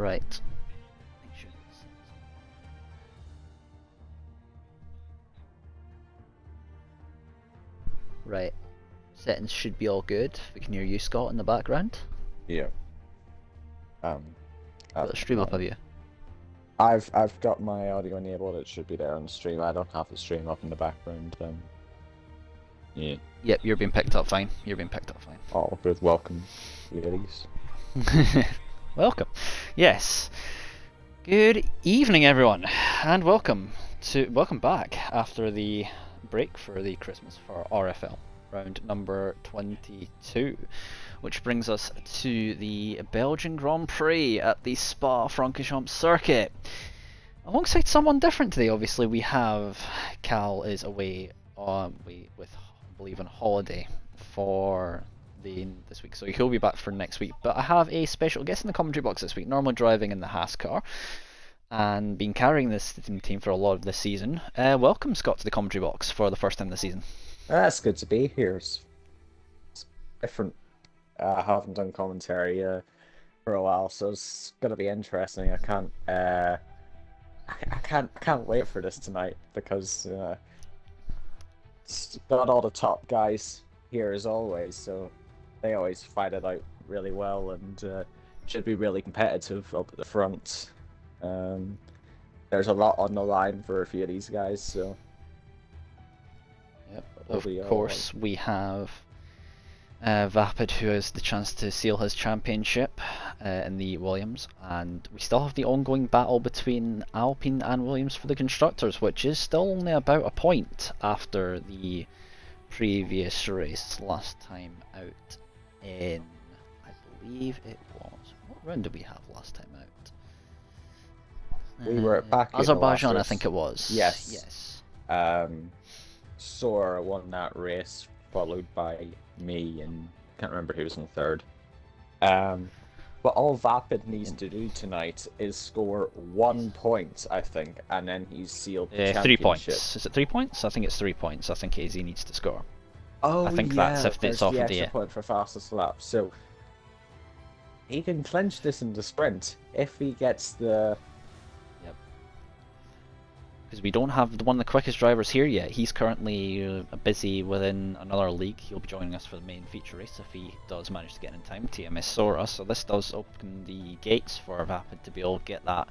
Right. Make sure it's- Right. Settings should be all good. We can hear you, Scott, in the background. Yeah. Got the stream up, have you? I've got my audio enabled. It should be there on the stream. I don't have the stream up in the background. Yeah. Yep, you're being picked up fine. You're being picked up fine. All good. Welcome, ladies. Welcome. Yes. Good evening, everyone, and welcome back after the break for the Christmas for RFL round number 22, which brings us to the Belgian Grand Prix at the Spa-Francorchamps circuit. Alongside someone different today, obviously we have Cal is away with I believe on holiday for this week, so he'll be back for next week. But I have a special guest in the commentary box this week, normally driving in the Haas car and been carrying this team for a lot of this season. Welcome, Scott, to the commentary box for the first time this season. It's good to be here. It's different. I haven't done commentary for a while, so it's gonna be interesting. I can't wait for this tonight because it's got all the top guys here as always, so they always fight it out really well and should be really competitive up at the front. There's a lot on the line for a few of these guys, so. Yep. Of course, we have Vapid, who has the chance to seal his championship in the Williams, and we still have the ongoing battle between Alpine and Williams for the constructors, which is still only about a point after the previous race last time out in, I believe it was, what round did we have last time out? We were back in Azerbaijan, I think it was. Yes. Sora won that race, followed by me, and can't remember who was in third. But all Vapid needs to do tonight is score 1 point, I think, and then he's sealed the championship. 3 points. Is it 3 points? I think it's 3 points. I think AZ needs to score. Oh, I think yeah, that's if it's off the of the extra point for fastest lap. So he can clinch this in the sprint if he gets the. Because we don't have one of the quickest drivers here yet. He's currently busy within another league. He'll be joining us for the main feature race if he does manage to get in time, TMS Sora. So this does open the gates for Vapid to be able to get that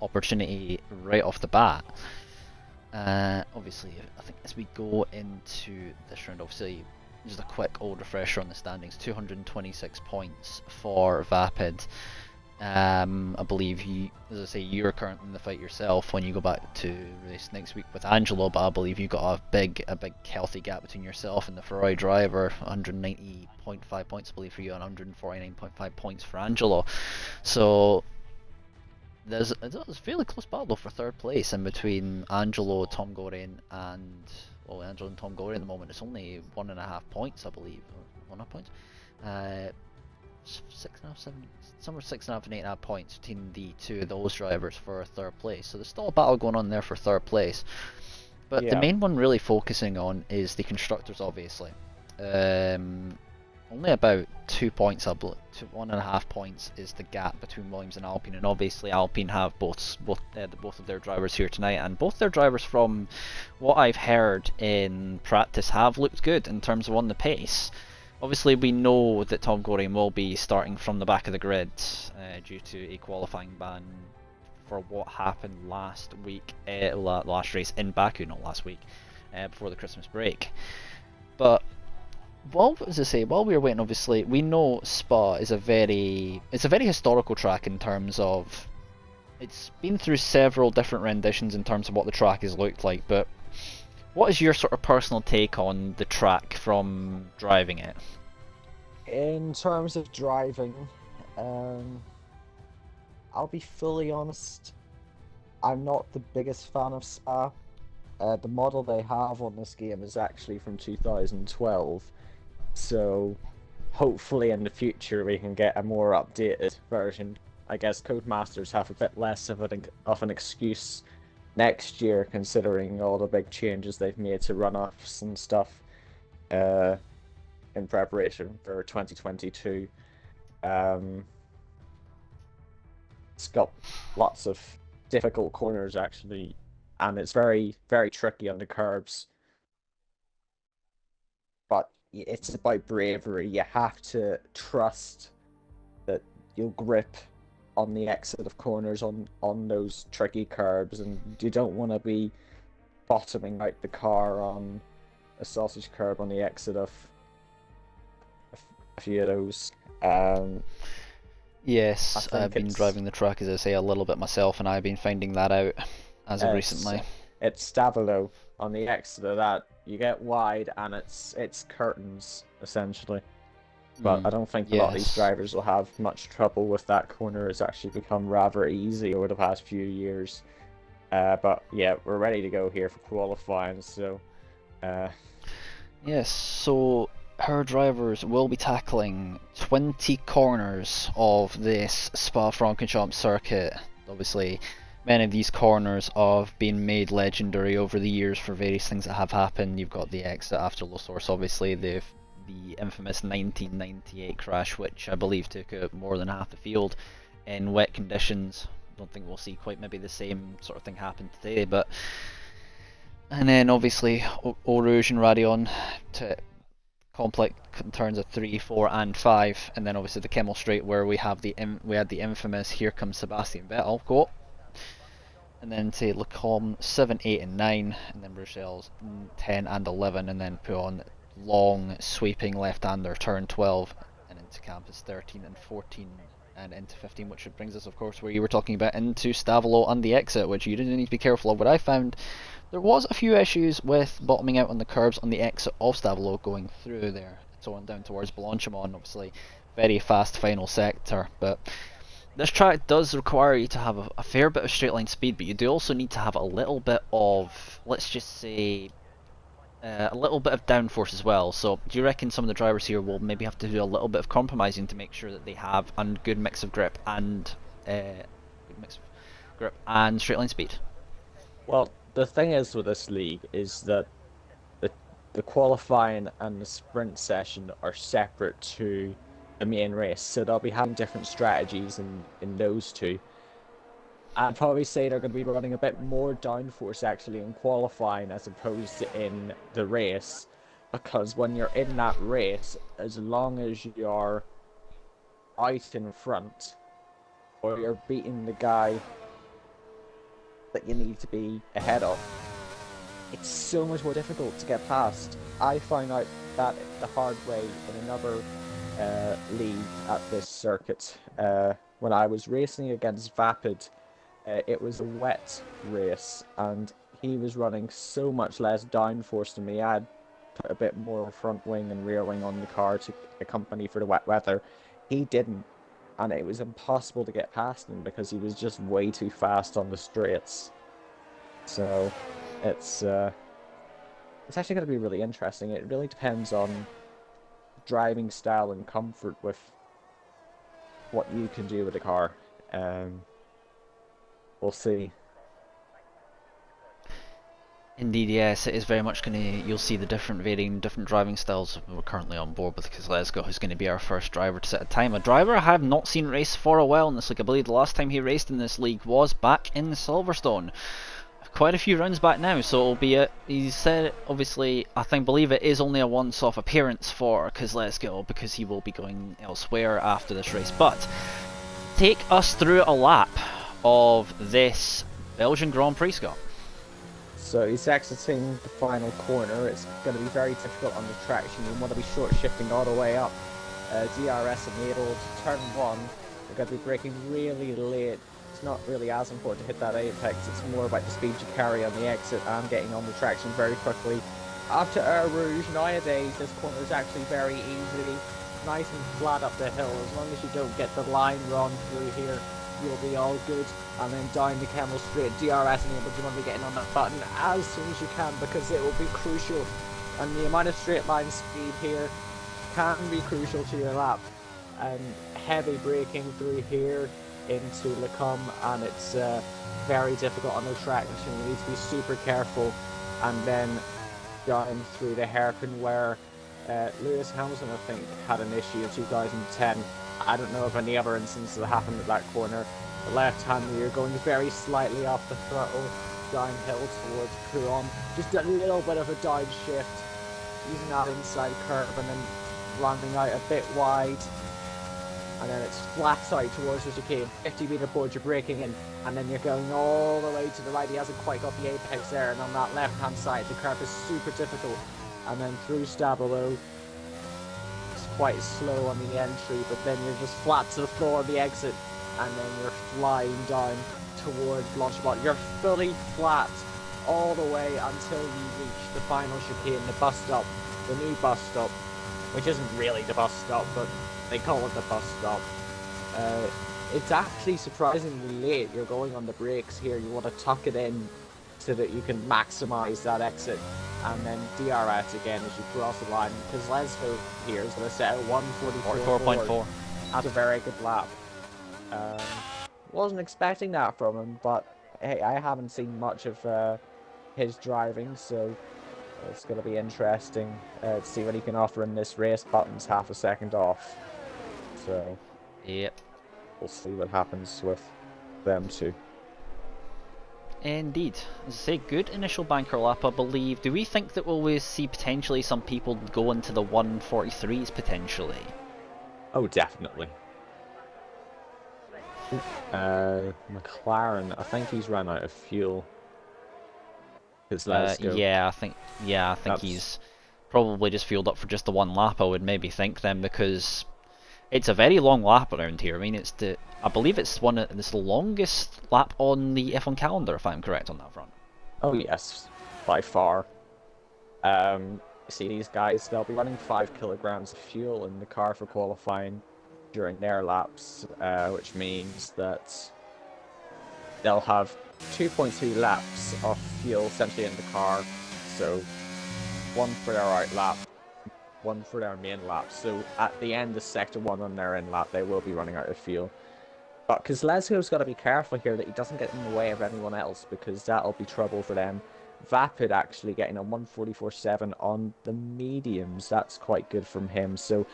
opportunity right off the bat. Obviously, I think as we go into this round, obviously, just a quick old refresher on the standings. 226 points for Vapid. I believe as I say, you're currently in the fight yourself when you go back to race next week with Angelo, but I believe you've got a big healthy gap between yourself and the Ferrari driver. 190.5 points I believe for you, and 149.5 points for Angelo. So there's a fairly close battle for third place in between Angelo, Tom Gorin, and Angelo and Tom Gorin at the moment. It's only 1.5 points I believe, or 1.5 points. 6.5, 7, somewhere 6.5 and 8.5 points between the two of those drivers for third place. So there's still a battle going on there for third place. But the main one really focusing on is the constructors, obviously. Only about 2 points, 1.5 points is the gap between Williams and Alpine, and obviously Alpine have both of their drivers here tonight, and both their drivers, from what I've heard in practice, have looked good in terms of on the pace. Obviously, we know that Tom Gorin will be starting from the back of the grid due to a qualifying ban for what happened last week, last race in Baku, not last week, before the Christmas break. But while we were waiting, obviously, we know Spa is a very historical track in terms of it's been through several different renditions in terms of what the track has looked like. But what is your sort of personal take on the track from driving it? In terms of driving, I'll be fully honest, I'm not the biggest fan of Spa. The model they have on this game is actually from 2012, so hopefully in the future we can get a more updated version. I guess Codemasters have a bit less of an excuse next year, considering all the big changes they've made to runoffs and stuff in preparation for 2022. It's got lots of difficult corners actually, and it's very, very tricky on the curbs. But it's about bravery. You have to trust that you'll grip on the exit of corners on those tricky curbs, and you don't want to be bottoming out the car on a sausage curb on the exit of a few of those. Yes, I I've think been driving the track, as I say, a little bit myself, and I've been finding that out as of recently. It's Stavilo on the exit of that. You get wide, and it's curtains essentially. But I don't think a lot of these Yes. drivers will have much trouble with that corner. It's actually become rather easy over the past few years. But yeah, we're ready to go here for qualifying. So, Yes, so her drivers will be tackling 20 corners of this Spa-Francorchamps circuit. Obviously, many of these corners have been made legendary over the years for various things that have happened. You've got the exit after La Source, obviously, the infamous 1998 crash, which I believe took out more than half the field in wet conditions. Don't think we'll see quite maybe the same sort of thing happen today, but... And then obviously Eau Rouge and Radion to complex turns of 3, 4 and 5, and then obviously the Kemmel Straight where we had the infamous Here Comes Sebastian Vettel quote, and then to Le Combe 7, 8 and 9, and then Bruxelles 10 and 11, and then put on long sweeping left-hander turn 12, and into Campus 13 and 14 and into 15, which brings us of course where you were talking about into Stavilo and the exit, which you didn't need to be careful of. What I found, there was a few issues with bottoming out on the curbs on the exit of Stavilo going through there, so on down towards Blanchimont, obviously very fast final sector, but this track does require you to have a fair bit of straight line speed, but you do also need to have a little bit of, let's just say, a little bit of downforce as well. So do you reckon some of the drivers here will maybe have to do a little bit of compromising to make sure that they have a good mix of grip and straight line speed? well, the thing is with this league is that the qualifying and the sprint session are separate to the main race, so they'll be having different strategies in those two. I'd probably say they're going to be running a bit more downforce actually in qualifying as opposed to in the race, because when you're in that race, as long as you're out in front or you're beating the guy that you need to be ahead of, it's so much more difficult to get past. I found out that the hard way in another league at this circuit when I was racing against Vapid. It was a wet race, and he was running so much less downforce than me. I had put a bit more front wing and rear wing on the car to accompany for the wet weather. He didn't, and it was impossible to get past him because he was just way too fast on the straights. So it's actually going to be really interesting. It really depends on driving style and comfort with what you can do with the car. We'll see. Indeed, yes, it is very much going to, you'll see the different driving styles. We're currently on board with Kozlezko, who's going to be our first driver to set a time. A driver I have not seen race for a while in this league. I believe the last time he raced in this league was back in Silverstone. Quite a few rounds back now, so it'll be he said, obviously, believe it is only a once-off appearance for Kozlezko because he will be going elsewhere after this race. But take us through a lap of this Belgian Grand Prix, Scott. So he's exiting the final corner. It's going to be very difficult on the traction. You want to be short shifting all the way up. DRS enabled, turn 1. We're going to be braking really late. It's not really as important to hit that apex. It's more about the speed you carry on the exit and getting on the traction very quickly. After Eau Rouge, nowadays this corner is actually very easy. Nice and flat up the hill. As long as you don't get the line run through here, you'll be all good. And then down the Kemmel Straight, DRS enabled. You want to be getting on that button as soon as you can because it will be crucial. And the amount of straight line speed here can be crucial to your lap. And heavy braking through here into Le Combe, and it's very difficult on the track, so you need to be super careful. And then down through the hairpin where Lewis Hamilton, I think, had an issue in 2010. I don't know of any other instances that happened at that corner. The left-hand rear going very slightly off the throttle, downhill towards Kuon. Just a little bit of a downshift, using that inside curve and then rounding out a bit wide. And then it's flat out towards the chicane, 50-meter board you're braking in, and then you're going all the way to the right. He hasn't quite got the apex there, and on that left-hand side, the curve is super difficult. And then through Stabilo, it's quite slow on the entry, but then you're just flat to the floor on the exit, and then you're flying down towards Blanchemont. You're fully flat all the way until you reach the final chicane, the bus stop, the new bus stop, which isn't really the bus stop, but they call it the bus stop. It's actually surprisingly late. You're going on the brakes here. You want to tuck it in so that you can maximize that exit, and then DRS again as you cross the line. Because Leslie here is going to set a 144.4. That's a very good lap. Wasn't expecting that from him, but hey, I haven't seen much of his driving, so it's going to be interesting to see what he can offer in this race. Button's half a second off. So, yep, we'll see what happens with them two. Indeed. As I say, good initial banker lap, I believe. Do we think that we'll see potentially some people go into the 143s potentially? Oh, definitely. McLaren, I think he's run out of fuel. Yeah, I think he's probably just fueled up for just the one lap. I would maybe think then, because it's a very long lap around here. I mean, I believe it's the longest lap on the F1 calendar, if I'm correct on that front. Oh yes, by far. See these guys, they'll be running 5 kilograms of fuel in the car for qualifying during their laps, which means that they'll have 2.2 laps of fuel essentially in the car. So one for their out lap, one for their main lap. So at the end of sector 1 on their in lap, they will be running out of fuel. But Kozlezko's got to be careful here that he doesn't get in the way of anyone else, because that'll be trouble for them. Vapid actually getting a 144.7 on the mediums. That's quite good from him. So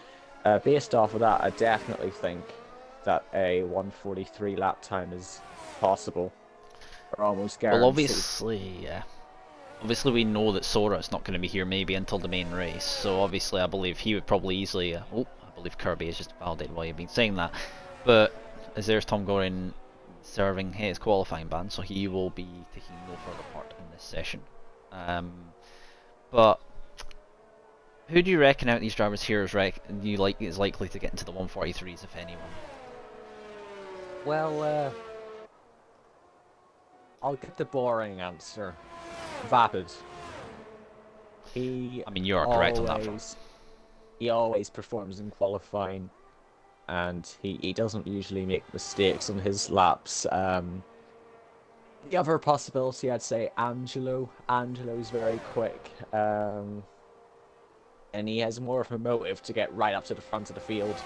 based off of that, I definitely think that a 143 lap time is possible. Or almost guaranteed. Well, obviously, yeah. Obviously, we know that Sora's not going to be here maybe until the main race. So obviously, I believe he would probably easily. I believe Kirby has just validated why you've been saying that. But as there's Tom Gorin serving his qualifying ban, so he will be taking no further part in this session. But who do you reckon out of these drivers here is likely to get into the 143s, if anyone? Well, I'll get the boring answer. Vapid. I mean, you are correct on that front. He always performs in qualifying, and he doesn't usually make mistakes on his laps. The other possibility, I'd say Angelo. Angelo's very quick, and he has more of a motive to get right up to the front of the field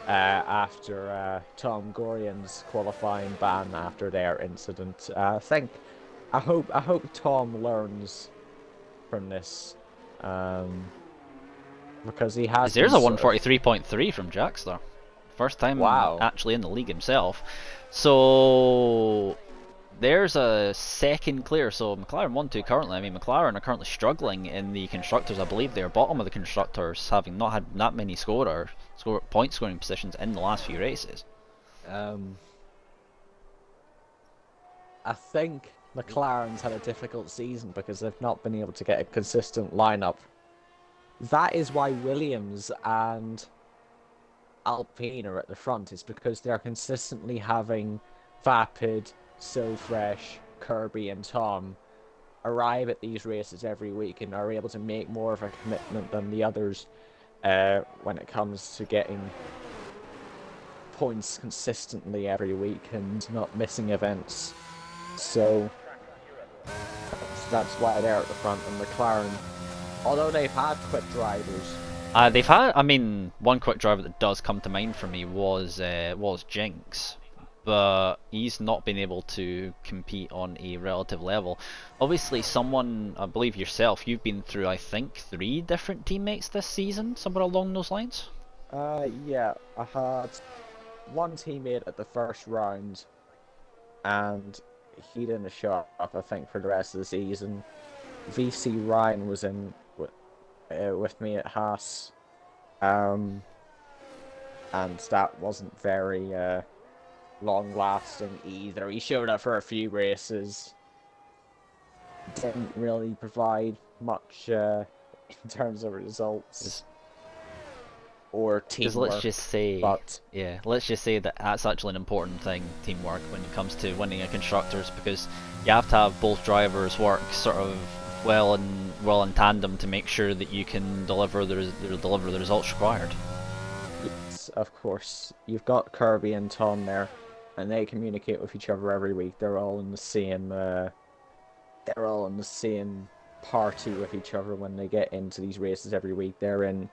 after Tom Gorian's qualifying ban after their incident. I hope Tom learns from this, because he has. There's a 143.3 from Jackster. First time actually in the league himself. So there's a second clear. So McLaren 1-2 currently. I mean, McLaren are currently struggling in the constructors. I believe they're bottom of the constructors, having not had that many point scoring positions in the last few races. I think McLaren's had a difficult season because they've not been able to get a consistent lineup. That is why Williams and Alpine are at the front, is because they're consistently having Vapid, So Fresh, Kirby and Tom arrive at these races every week and are able to make more of a commitment than the others when it comes to getting points consistently every week and not missing events. So that's why they're at the front. And McLaren, although they've had quick drivers, I mean, one quick driver that does come to mind for me was Jinx, but he's not been able to compete on a relative level. Obviously, someone, I believe yourself, you've been through, I think, 3 different teammates this season, somewhere along those lines? Yeah, I had one teammate at the first round and he didn't show up, I think, for the rest of the season. VC Ryan was in with me at Haas, and that wasn't very long-lasting either. He showed up for a few races, didn't really provide much in terms of results or teamwork. Let's just say, but let's just say that that's actually an important thing, teamwork, when it comes to winning a constructors, because you have to have both drivers work sort of well in tandem to make sure that you can deliver the results required. Yes, of course. You've got Kirby and Tom there, and they communicate with each other every week. They're all in the same party with each other when they get into these races every week. They're in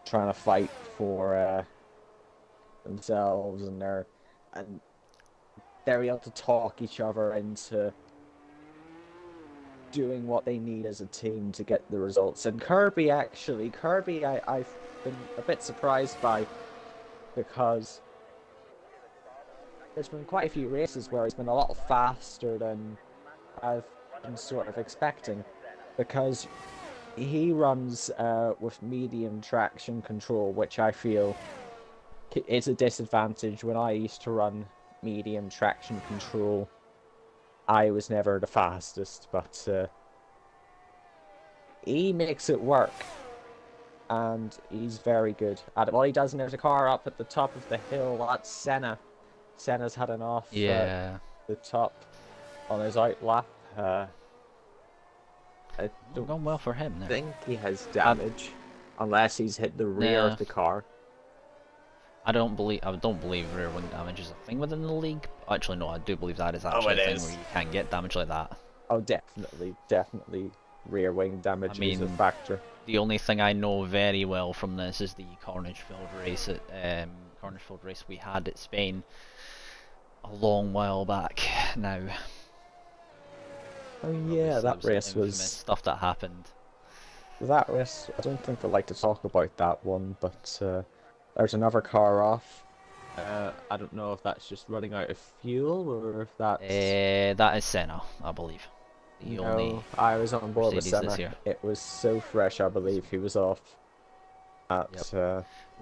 trying to fight for themselves, and they're able to talk each other into doing what they need as a team to get the results. And Kirby, I've been a bit surprised by, because there's been quite a few races where he's been a lot faster than I've been sort of expecting, because he runs with medium traction control, which I feel is a disadvantage. When I used to run medium traction control, I was never the fastest, but he makes it work, and he's very good at it. Well, he doesn't. There's a car up at the top of the hill. That's Senna. Senna's had an off the top on his out lap. I don't gone well for him. think he has damage, unless he's hit the rear of the car. I don't believe rear wing damage is a thing within the league. Actually, no, I do believe that is actually a thing where you can't get damage like that. Oh, definitely, rear wing damage is a factor. The only thing I know very well from this is the Carnage-filled race we had at Spain a long while back now. Oh yeah, that race was stuff that happened. That race, I don't think I'd like to talk about that one, but there's another car off. I don't know if that's just running out of fuel or if that's... that is Senna, I believe. I was on board with Senna. It was so fresh, I believe he was off.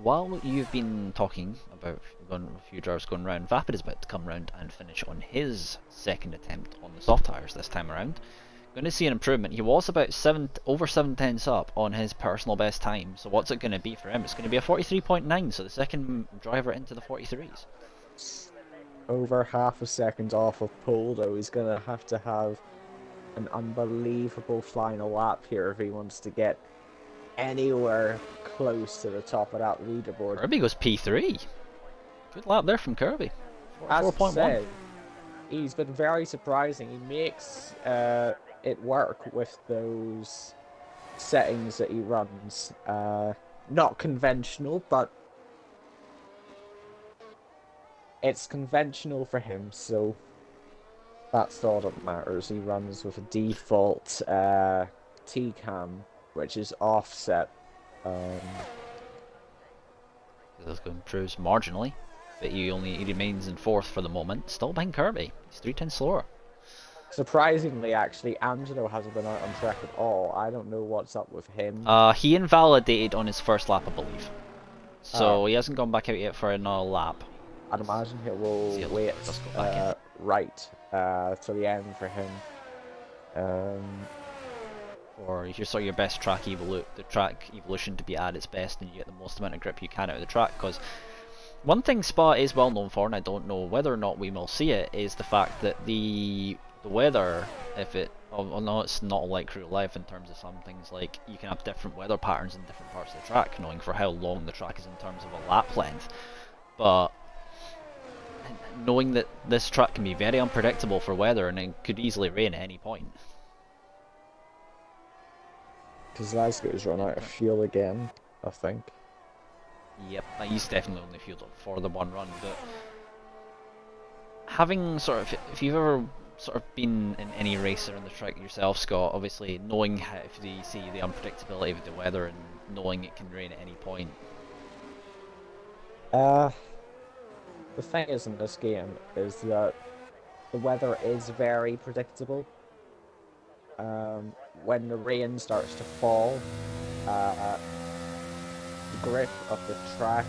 While you've been talking about a few drivers going round, Vapid is about to come round and finish on his second attempt on the soft tyres this time around. Going to see an improvement. He was about over 7/10 up on his personal best time. So what's it going to be for him? It's going to be a 43.9. So the second driver into the 43s. Over half a second off of pole, though. He's going to have an unbelievable final lap here if he wants to get anywhere close to the top of that leaderboard. Kirby goes P3. Good lap there from Kirby. 4.1. He's been very surprising. He makes it work with those settings that he runs. Not conventional, but it's conventional for him, so that's all that matters. He runs with a default T-cam, which is offset. This improves marginally, but he remains in fourth for the moment, still behind Kirby. He's 3/10 slower. Surprisingly, actually, Angelo hasn't been out on track at all. I don't know what's up with him. He invalidated on his first lap, I believe. So he hasn't gone back out yet for another lap. I'd imagine he will wait till the end for him. Or if you saw your best track evolution to be at its best, and you get the most amount of grip you can out of the track. Because one thing Spa is well known for, and I don't know whether or not we will see it, is the fact that the weather, although it's not like real life in terms of some things, like you can have different weather patterns in different parts of the track, knowing for how long the track is in terms of a lap length. But knowing that this track can be very unpredictable for weather, and it could easily rain at any point. Because Glasgow's run out of fuel again, I think. Yep, he's definitely only fueled up for the one run, but having if you've ever sort of been in any race around the track yourself, Scott, obviously knowing if you see the unpredictability of the weather and knowing it can rain at any point. The the thing is in this game is that the weather is very predictable. When the rain starts to fall, the grip of the track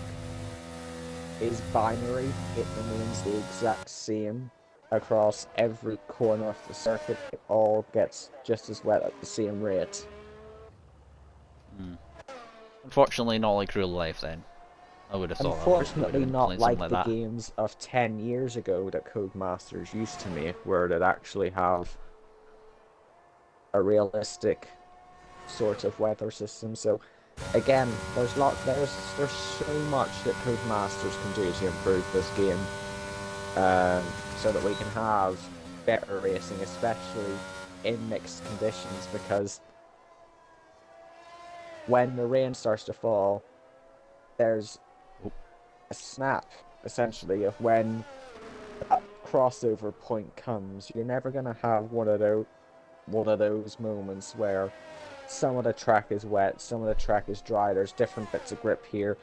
is binary. It remains the exact same across every corner of the circuit. It all gets just as wet at the same rate. Unfortunately, not like real life then. I would have thought Unfortunately, not something like like the that. games of 10 years ago that Codemasters used to make, where they'd actually have a realistic sort of weather system. So again, there's so much that Codemasters can do to improve this game, so that we can have better racing, especially in mixed conditions, because when the rain starts to fall, there's a snap, essentially, of when that crossover point comes. You're never going to have one of those moments where some of the track is wet, some of the track is dry, there's different bits of grip here.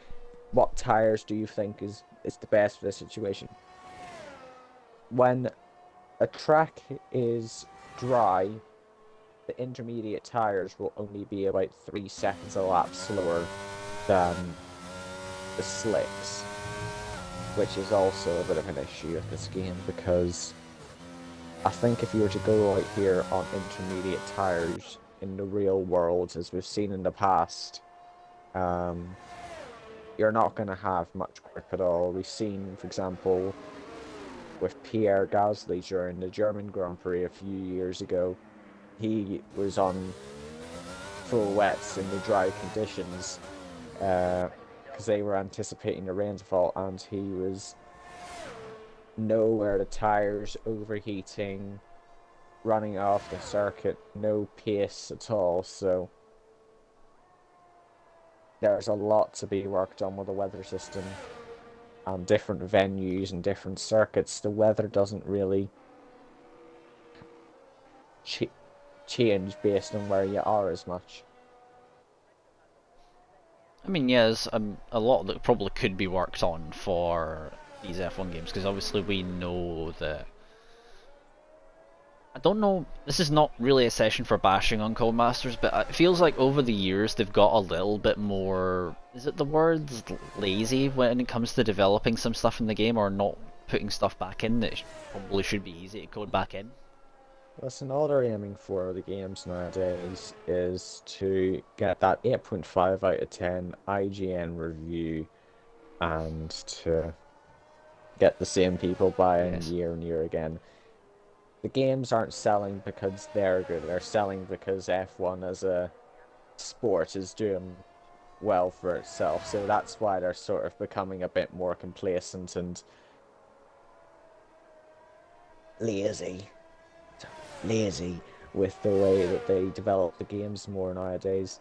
What tires do you think is the best for this situation? When a track is dry, the intermediate tires will only be about 3 seconds a lap slower than the slicks, which is also a bit of an issue with this game, because I think if you were to go out here on intermediate tires in the real world, as we've seen in the past, you're not going to have much grip at all. We've seen, for example, with Pierre Gasly during the German Grand Prix a few years ago, he was on full wets in the dry conditions, because they were anticipating the rain to fall, and he was nowhere, the tires overheating, running off the circuit, no pace at all. So there's a lot to be worked on with the weather system and different venues and different circuits. The weather doesn't really change based on where you are as much. I mean, yes, a lot that probably could be worked on for these F1 games, because obviously we know that. I don't know, this is not really a session for bashing on Codemasters, but it feels like over the years they've got a little bit more, is it the word lazy when it comes to developing some stuff in the game, or not putting stuff back in that probably should be easy to code back in? Listen, all they're aiming for the games nowadays is to get that 8.5 out of 10 IGN review and to get the same people buying year and year again. The games aren't selling because they're good, they're selling because F1 as a sport is doing well for itself. So that's why they're sort of becoming a bit more complacent and lazy with the way that they develop the games more nowadays.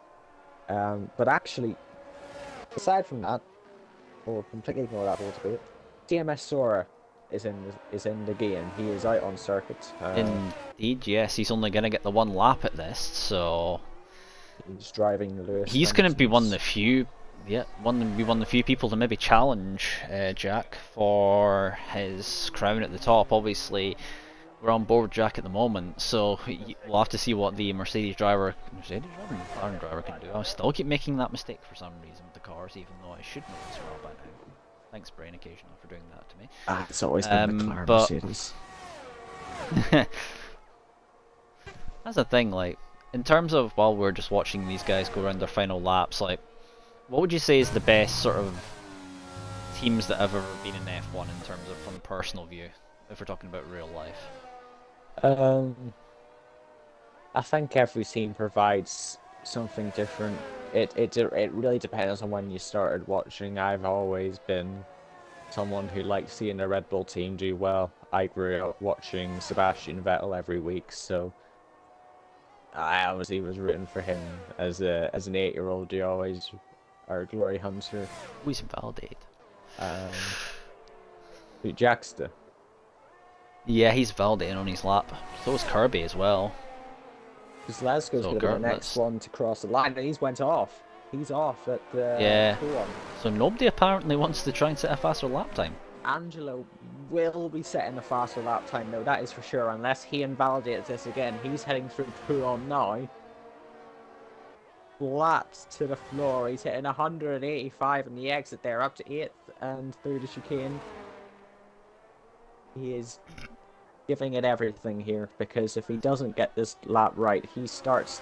But actually, aside from that, we'll completely ignore that whole debate. DMS Sora is in the game. He is out on circuit. Indeed, yes. He's only going to get the one lap at this, so he's driving Lewis. He's going to be one of the few, one of the few people to maybe challenge Jack for his crown at the top. Obviously, we're on board Jack at the moment, so we'll have to see what the Mercedes driver and McLaren driver can do. I still keep making that mistake for some reason with the cars, even though I should know this well by now. Thanks, Brain, occasionally for doing that to me. It's always been McLaren Mercedes. That's the thing, like, in terms of while we're just watching these guys go around their final laps, like, what would you say is the best sort of teams that have ever been in F1 in terms of from a personal view, if we're talking about real life? I think every team provides something different. It really depends on when you started watching. I've always been someone who likes seeing the Red Bull team do well. I grew up watching Sebastian Vettel every week, so I obviously was rooting for him as an 8-year-old. You always are a glory hunter. Always validate. Jackster. Yeah, he's validating on his lap. So is Kirby as well. Because Glasgow's going to be the next one to cross the line, and he's went off. He's off at the So nobody apparently wants to try and set a faster lap time. Angelo will be setting the faster lap time, though, that is for sure, unless he invalidates this again. He's heading through Pouron now. Flat to the floor. He's hitting 185 in the exit there, up to 8th and through the chicane. He is giving it everything here, because if he doesn't get this lap right, he starts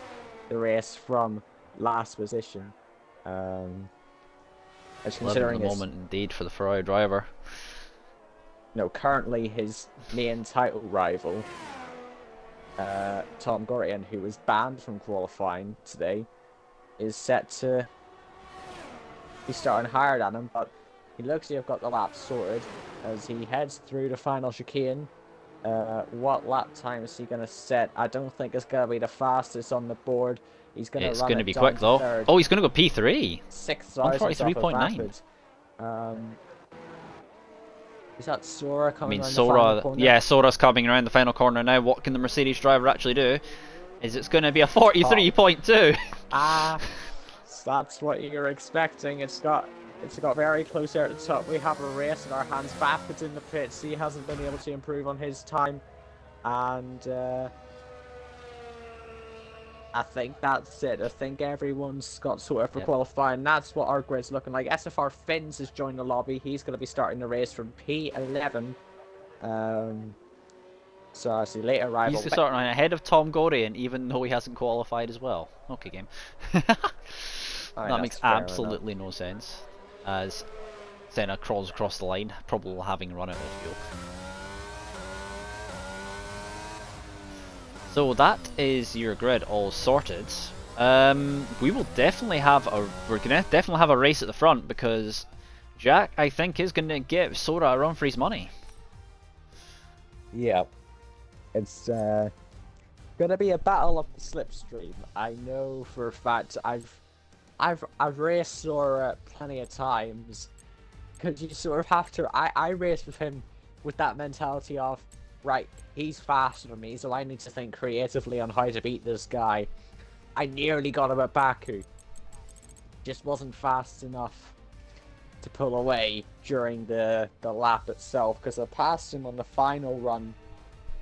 the race from last position. As considering the moment indeed for the Ferrari driver. Currently his main title rival, Tom Gorian, who was banned from qualifying today, is set to be starting higher than him, but he looks to have got the lap sorted as he heads through the final chicane. What lap time is he going to set? I don't think it's going to be the fastest on the board. He's going to run it. It's going to be quick though. Third. Oh, he's going to go P3. 6,000. Is that Sora coming around the final corner? Yeah, Sora's coming around the final corner now. What can the Mercedes driver actually do? Is it's going to be a 43.2? That's what you're expecting. It's got very close there at the top. We have a race in our hands. Bafford's in the pits. He hasn't been able to improve on his time, and I think that's it. I think everyone's got sorted for qualifying. That's what our grid's looking like. SFR Finns has joined the lobby. He's going to be starting the race from P11. So I see later rival. He's starting ahead of Tom Gorian, even though he hasn't qualified as well. Okay, game. That makes absolutely no sense. As Senna crawls across the line, probably having run out of fuel. So that is your grid all sorted. We will definitely have we're gonna definitely have a race at the front, because Jack, I think, is gonna give Sora a run for his money. Yeah, it's gonna be a battle of the slipstream. I know for a fact I've raced Sora plenty of times, because you sort of have to. I raced with him with that mentality of, right, he's faster than me, so I need to think creatively on how to beat this guy. I nearly got him at Baku. Just wasn't fast enough to pull away during the lap itself, because I passed him on the final run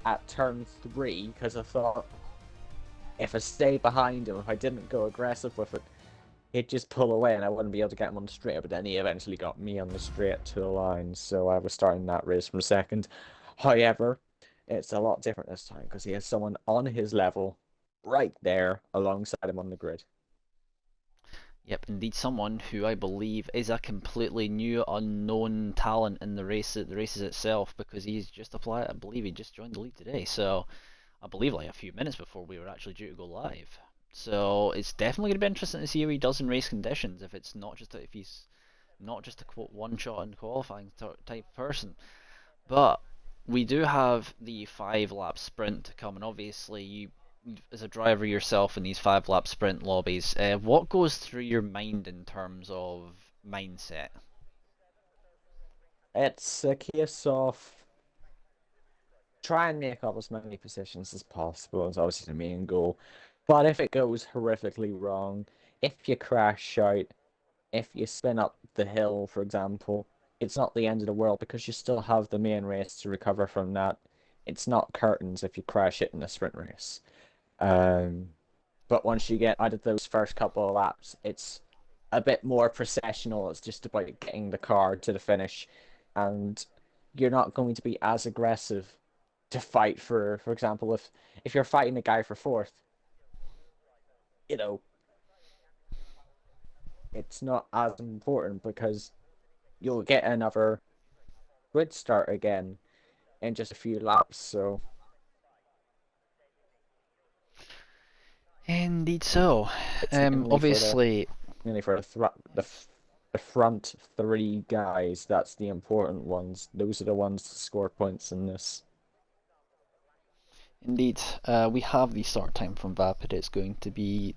at turn 3, because I thought if I stayed behind him, if I didn't go aggressive with it, he'd just pull away and I wouldn't be able to get him on the straight, but then he eventually got me on the straight to the line, so I was starting that race from second. However, it's a lot different this time, because he has someone on his level right there alongside him on the grid. Yep, indeed, someone who I believe is a completely new, unknown talent in the races itself, because he's just applied. I believe he just joined the league today, so I believe like a few minutes before we were actually due to go live. So it's definitely going to be interesting to see how he does in race conditions. If he's not just a quote one shot in qualifying type person, but we do have the 5-lap sprint to come, and obviously you, as a driver yourself in these 5-lap sprint lobbies, what goes through your mind in terms of mindset? It's a case of try and make up as many positions as possible. It's obviously the main goal. But if it goes horrifically wrong, if you crash out, if you spin up the hill, for example, it's not the end of the world, because you still have the main race to recover from that. It's not curtains if you crash it in a sprint race. But once you get out of those first couple of laps, it's a bit more processional. It's just about getting the car to the finish, and you're not going to be as aggressive to fight for example, if you're fighting a guy for 4th, it's not as important, because you'll get another grid start again in just a few laps. So Indeed so. Obviously, mainly for the front 3 guys, that's the important ones. Those are the ones to score points in this. Indeed, we have the start time from Vapid. It's going to be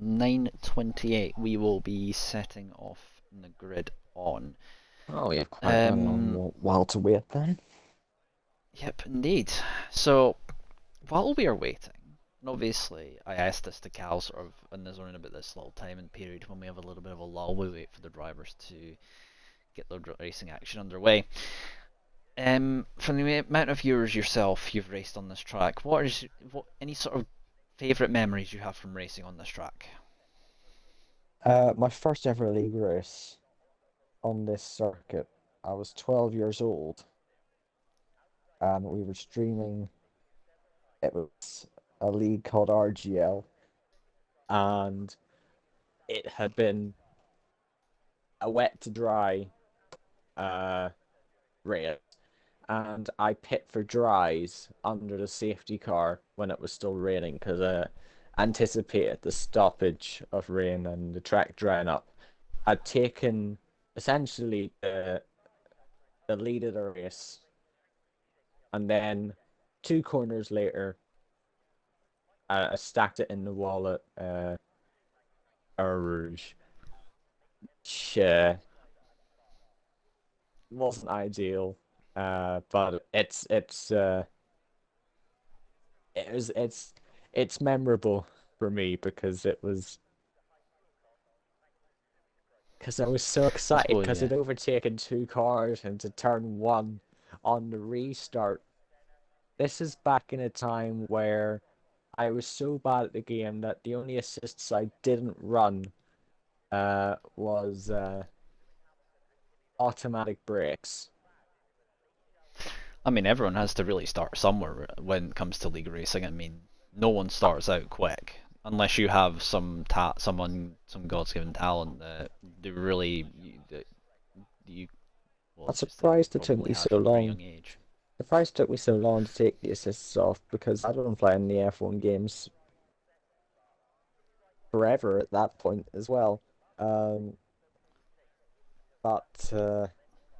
9:28. We will be setting off the grid on. Oh, we have quite a long while to wait then. Yep, indeed. So, while we are waiting, and obviously I asked this to Cal sort of, and there's around about this little time and period when we have a little bit of a lull, we wait for the drivers to get the racing action underway. From the amount of years yourself you've raced on this track, what any sort of favourite memories you have from racing on this track? My first ever league race on this circuit, I was 12 years old, and we were streaming. It was a league called RGL, and it had been a wet to dry uh, race, and I pit for dries under the safety car when it was still raining because I anticipated the stoppage of rain and the track drying up. I'd taken essentially the lead of the race, and then 2 corners later, I stacked it in the wall at Rouge, which wasn't ideal, but it's memorable for me because I was so I excited suppose, because yeah. I'd overtaken 2 cars into turn one on the restart. This is back in a time where I was so bad at the game that the only assists I didn't run was automatic brakes. I mean, everyone has to really start somewhere when it comes to league racing. I mean, no one starts out quick unless you have some some God's given talent that they really you well, I'm it's just that you surprised it took probably me had so from a very long. young age. Surprised it took me so long to take the assists off because I'd been playing the F1 games forever at that point as well. Um, but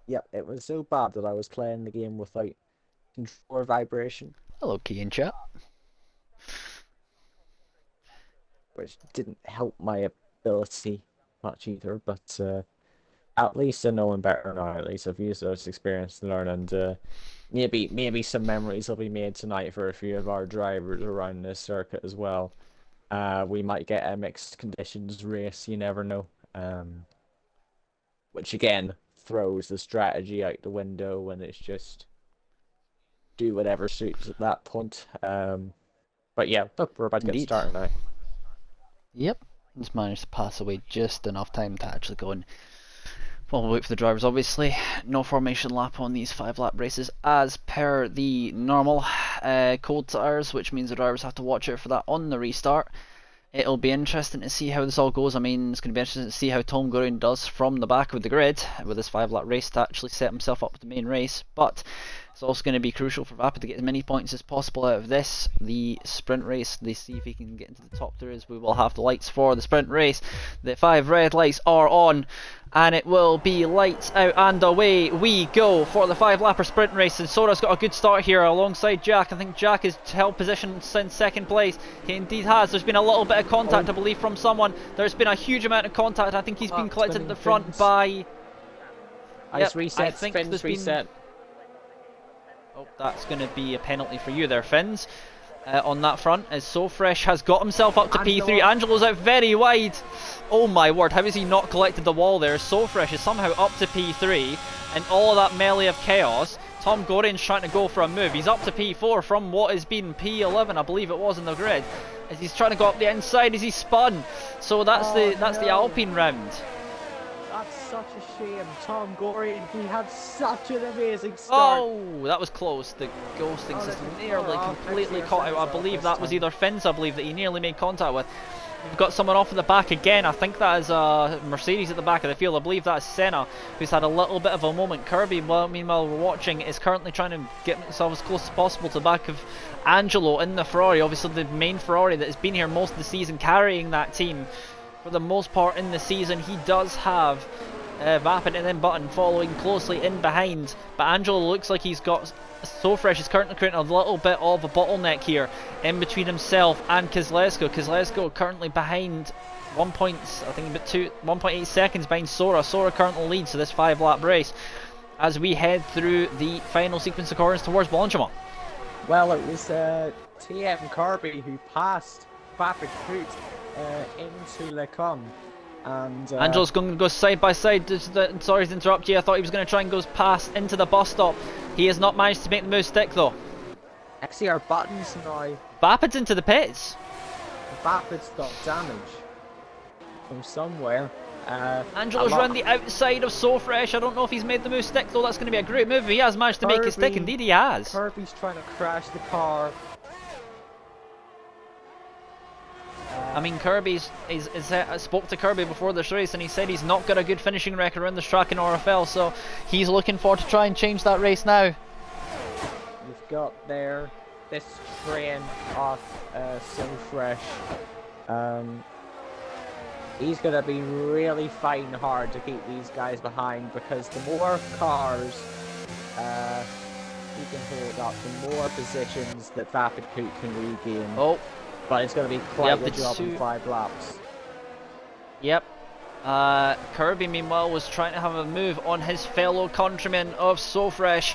yeah, it was so bad that I was playing the game without controller vibration, Hello, Key in chat. which didn't help my ability much either. But at least I know I'm better now. At least I've used those experience to learn, and maybe some memories will be made tonight for a few of our drivers around this circuit as well. We might get a mixed conditions race. You never know. Which again throws the strategy out the window when it's just do whatever suits at that point. But yeah, look, we're about to get Indeed. started now. Yep. Just managed to pass away just enough time to actually go and well, we'll wait for the drivers, obviously. No formation lap on these 5-lap races as per the normal cold tires, which means the drivers have to watch out for that on the restart. It'll be interesting to see how this all goes. I mean, it's going to be interesting to see how Tom Gorin does from the back of the grid with this 5-lap race to actually set himself up for the main race. But it's also going to be crucial for Vapid to get as many points as possible out of this. The sprint race, they see if he can get into the top 3 as we will have the lights for the sprint race. The 5 red lights are on. And it will be lights out and away we go for the 5-lapper sprint race. And Sora's got a good start here alongside Jack. I think Jack has held position since second place. He indeed has. There's been a little bit of contact, I believe, from someone. There's been a huge amount of contact. I think he's been collected at the front by... Ice reset, I think spins reset. Oh, that's going to be a penalty for you there, Finns. On that front, as So Fresh has got himself up to P3. Angelo's out very wide. Oh my word, how has he not collected the wall there? So Fresh is somehow up to P3, and all of that melee of chaos. Tom Gorin's trying to go for a move. He's up to P4 from what has been P11, I believe it was in the grid. As he's trying to go up the inside, as he's spun. So that's the Alpine round. That's such a shame. Tom Gorin, he had such an amazing start. Oh, that was close. The ghosting system nearly completely caught out. I believe that was either Finns, I believe, that he nearly made contact with. We've got someone off at the back again. I think that is Mercedes at the back of the field. I believe that's Senna, who's had a little bit of a moment. Kirby, well, meanwhile, we're watching, is currently trying to get himself as close as possible to the back of Angelo in the Ferrari. Obviously, the main Ferrari that has been here most of the season, carrying that team for the most part in the season. He does have Vapid and then Button following closely in behind, but Angelo looks like he's got So Fresh is currently creating a little bit of a bottleneck here in between himself and Kozlesko. Kozlesko currently behind 1.8 seconds behind Sora. Sora currently leads to this 5-lap race as we head through the final sequence of corners towards Blanchimont. Well, it was TM Kirby who passed Vapid Hoot into Lecom. And Angelo's going to go side by side. Sorry to interrupt you. I thought he was going to try and go past into the bus stop. He has not managed to make the move stick though. XCR buttons now. Vapid's into the pits. Vapid's got damage from somewhere. Angelo's around the outside of So Fresh. I don't know if he's made the move stick though. That's going to be a great move. He has managed to make it stick. Indeed he has. Kirby's trying to crash the car. I mean, I spoke to Kirby before this race and he said he's not got a good finishing record around this track in RFL, so he's looking forward to try and change that race now. You've got there this train off So Fresh. He's going to be really fighting hard to keep these guys behind, because the more cars he can hold up, the more positions that Vapid Coot can regain. Oh. But it's going to be quite a job in 5 laps. Yep. Kirby, meanwhile, was trying to have a move on his fellow countrymen of So Fresh.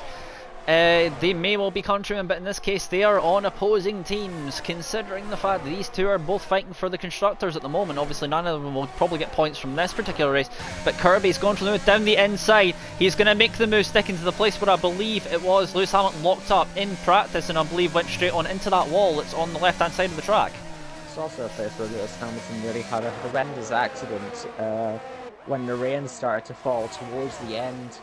They may well be countrymen, but in this case they are on opposing teams, considering the fact that these two are both fighting for the constructors at the moment. Obviously none of them will probably get points from this particular race, but Kirby's going for the move down the inside. He's going to make the move stick into the place where I believe it was Lewis Hamilton locked up in practice, and I believe went straight on into that wall that's on the left hand side of the track. It's also a place where Lewis Hamilton really had a horrendous accident when the rain started to fall towards the end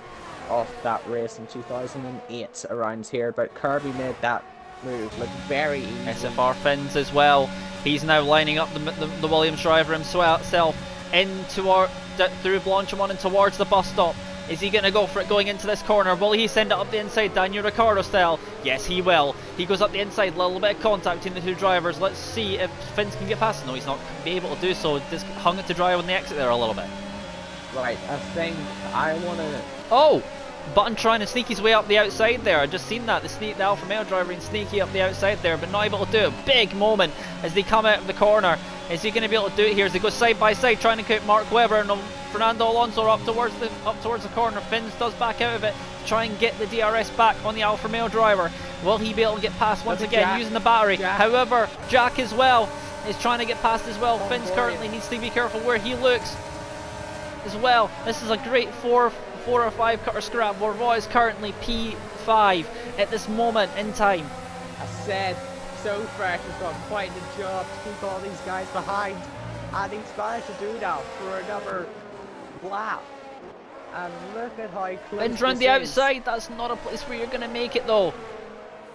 of that race in 2008 around here, but Kirby made that move look very easy. SFR Fins as well. He's now lining up the Williams driver himself through Blanchimont and towards the bus stop. Is he going to go for it going into this corner? Will he send it up the inside, Daniel Ricciardo style? Yes, he will. He goes up the inside, a little bit of contact between the two drivers. Let's see if Fins can get past. No, he's not going to be able to do so. Just hung it to dry on the exit there a little bit. Right, I think I want to... Oh! Button trying to sneak his way up the outside there. I just seen that. The Alfa Romeo driver being sneaky up the outside there, but not able to do it. Big moment as they come out of the corner. Is he going to be able to do it here as they go side by side trying to count Mark Webber and Fernando Alonso are up towards the corner. Fins does back out of it to try and get the DRS back on the Alfa Romeo driver. Will he be able to get past once again Jack, using the battery? Jack. However, Jack as well is trying to get past as well. Fins currently needs to be careful where he looks as well. This is a great 4 or 5 cutter scrap. Bourgeois is currently P5 at this moment in time. I said So Fresh has got quite the job to keep all these guys behind, and he's managed to do that for another lap. And look at how close Fins round the outside. That's not a place where you're going to make it though.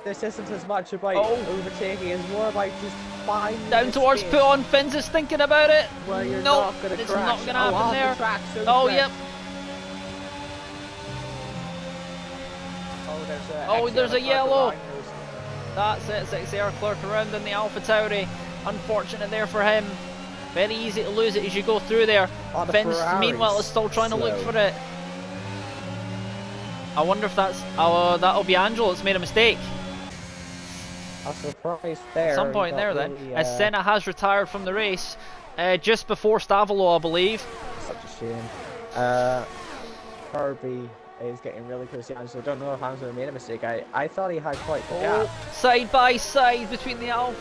This isn't as much about overtaking, it's more about just finding down towards put on. Fins is thinking about it. Well, you're nope, not gonna it's crash. not going to happen there. Track, so oh, fresh. yep. There's a yellow. That's it. 6R clerk around in the Alpha Tauri. Unfortunate there for him. Very easy to lose it as you go through there. Fins, meanwhile, is still trying to look for it. I wonder if that'll be Angelo that's made a mistake. A surprise there. At some point there then, as Senna has retired from the race just before Stavolo, I believe. Such a shame. Kirby is getting really close to Angelo. Don't know if Angelo made a mistake. I thought he had quite the gap. Side by side between the Alfa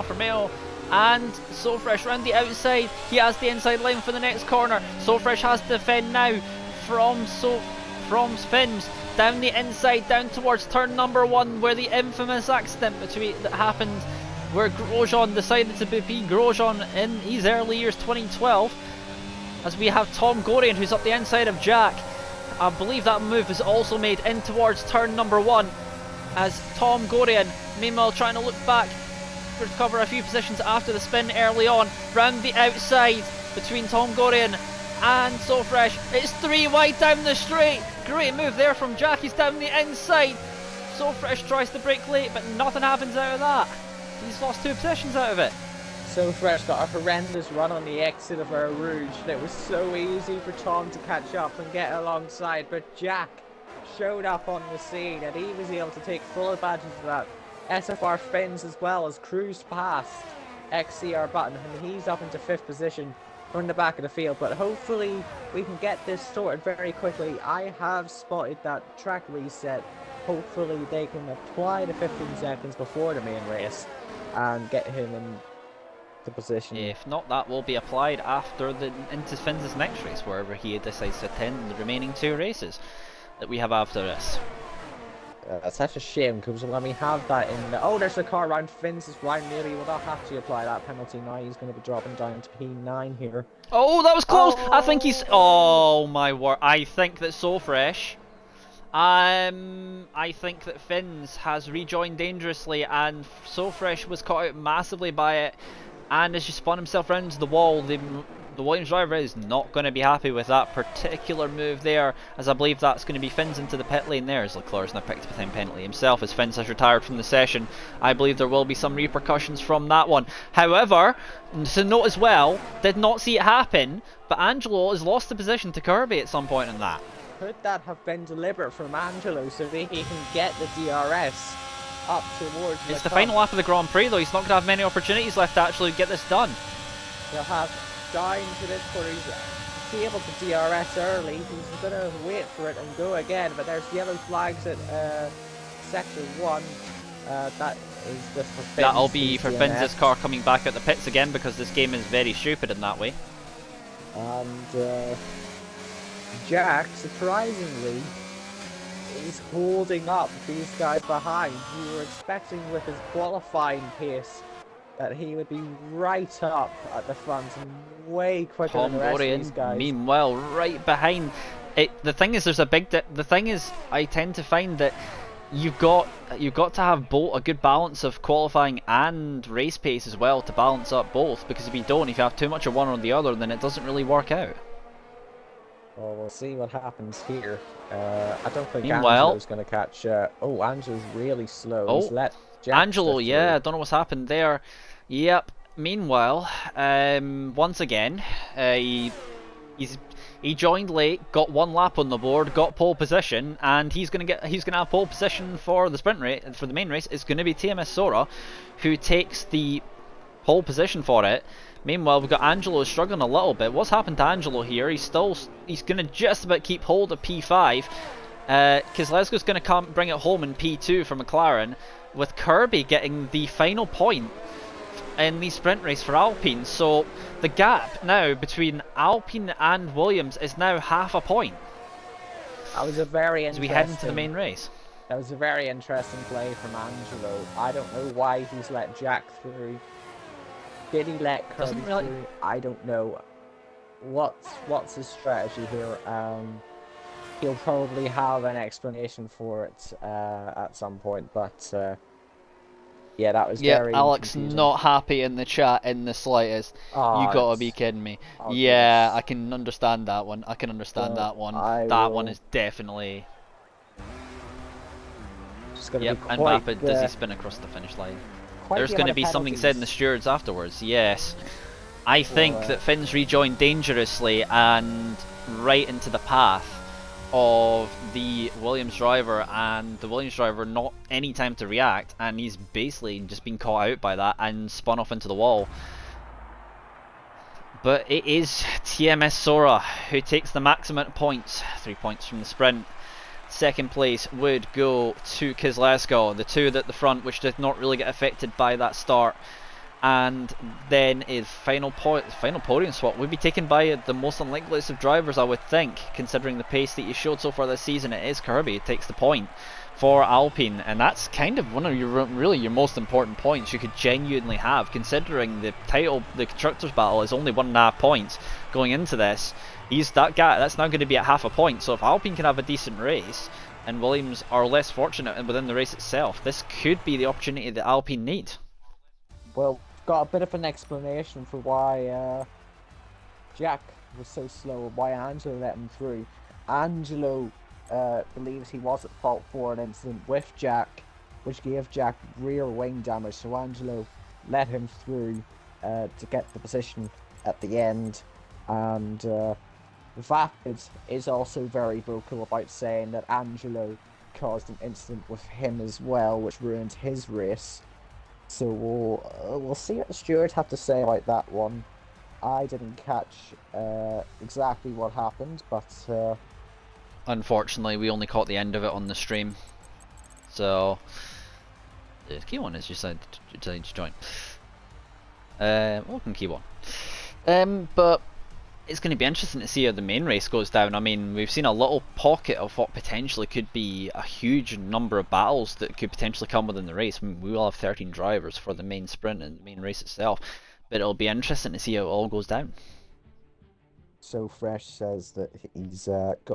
Romeo and So Fresh round the outside. He has the inside line for the next corner. So Fresh has to defend now from Fins down the inside, down towards turn number 1, where the infamous accident that happened, where Grosjean decided to be Grosjean in his early years, 2012. As we have Tom Gorian, who's up the inside of Jack. I believe that move was also made in towards turn number 1, as Tom Gorian, meanwhile, trying to look back to recover a few positions after the spin early on. Round the outside between Tom Gorian and So Fresh. It's 3 wide down the straight. Great move there from Jack. He's down the inside. So Fresh tries to brake late, but nothing happens out of that. He's lost 2 positions out of it. So Fresh got a horrendous run on the exit of Eau Rouge. It was so easy for Tom to catch up and get alongside, but Jack showed up on the scene and he was able to take full advantage of that. SFR Fins as well as cruised past XCR Button, and he's up into 5th position from the back of the field, but hopefully we can get this sorted very quickly. I have spotted that track reset. Hopefully they can apply the 15 seconds before the main race and get him in the position. If not, that will be applied after into Finn's next race, wherever he decides to attend the remaining 2 races that we have after this. It's such a shame, because when we have that in the... Oh, there's a car around Finn's. Ryan Neely will not have to apply that penalty now. He's going to be dropping down to P9 here. Oh, that was close! Oh. I think he's... Oh my word. I think that So Fresh... I think that Finn's has rejoined dangerously, and So Fresh was caught out massively by it, and as he spun himself round the wall, the Williams driver is not going to be happy with that particular move there, as I believe that's going to be Finn's into the pit lane there, as Leclerc's now picked up a time penalty himself, as Finn's has retired from the session. I believe there will be some repercussions from that one. However, to note as well, did not see it happen, but Angelo has lost the position to Kirby at some point in that. Could that have been deliberate from Angelo so that he can get the DRS up towards It's the final lap of the Grand Prix though, he's not going to have many opportunities left to actually get this done. He'll have down to this where he's able to DRS early. He's going to wait for it and go again, but there's yellow flags at sector 1. That is just for Finn's. That'll be for Finn's car coming back out the pits again, because this game is very stupid in that way. And Jack, surprisingly, is holding up these guys behind. You were expecting with his qualifying pace that he would be right up at the front and way quicker than the rest of these guys. Meanwhile, right behind it. The thing is, there's a big. The thing is, I tend to find that you've got to have both a good balance of qualifying and race pace as well to balance up both. Because if you don't, if you have too much of one or the other, then it doesn't really work out. Well, we'll see what happens here. I don't think Meanwhile, Angelo's going to catch... oh, Angelo's really slow. Oh, he's let Jack Angelo, yeah, I don't know what's happened there. Yep. Meanwhile, once again, he joined late, got 1 lap on the board, got pole position, and he's gonna have pole position for the sprint race. For the main race, it's going to be TMS Sora, who takes the pole position for it. Meanwhile, we've got Angelo struggling a little bit. What's happened to Angelo here? He's going to just about keep hold of P5. Kezlezko's going to bring it home in P2 for McLaren, with Kirby getting the final point in the sprint race for Alpine. So the gap now between Alpine and Williams is now half a point. That was a very interesting... As we head into the main race. That was a very interesting play from Angelo. I don't know why he's let Jack through. Did he let Kirby through? I don't know. What's his strategy here? He'll probably have an explanation for it at some point, but yeah, that was very Alex confusing. Not happy in the chat in the slightest. Oh, you gotta be kidding me. Yeah, I can understand that one. I can understand that one. That one is definitely... Yep, and Mbappe does he spin across the finish line. There's going to be something said in the stewards afterwards, yes. I think that Finn's rejoined dangerously and right into the path of the Williams driver, and the Williams driver not any time to react, and he's basically just been caught out by that and spun off into the wall. But it is TMS Sora who takes the maximum points, 3 points from the sprint. Second place would go to Kezlezko, the two at the front, which did not really get affected by that start. And then his final podium spot would be taken by the most unlikeliest of drivers, I would think, considering the pace that you showed so far this season. It is Kirby who takes the point for Alpine, and that's kind of one of your most important points you could genuinely have, considering the title, the constructors battle, is only 1.5 points going into this. That's now going to be at half a point. So if Alpine can have a decent race and Williams are less fortunate within the race itself, this could be the opportunity that Alpine need. Well, got a bit of an explanation for why Jack was so slow and why Angelo let him through. Angelo believes he was at fault for an incident with Jack, which gave Jack rear wing damage, so Angelo let him through to get the position at the end. And Vapid is also very vocal about saying that Angelo caused an incident with him as well, which ruined his race. So we'll see what the stewards have to say about that one. I didn't catch exactly what happened, but unfortunately we only caught the end of it on the stream. So the key one is you decided to join. We can keep on. But it's going to be interesting to see how the main race goes down. I mean, we've seen a little pocket of what potentially could be a huge number of battles that could potentially come within the race. I mean, we will have 13 drivers for the main sprint and the main race itself, but it'll be interesting to see how it all goes down. So Fresh says that he's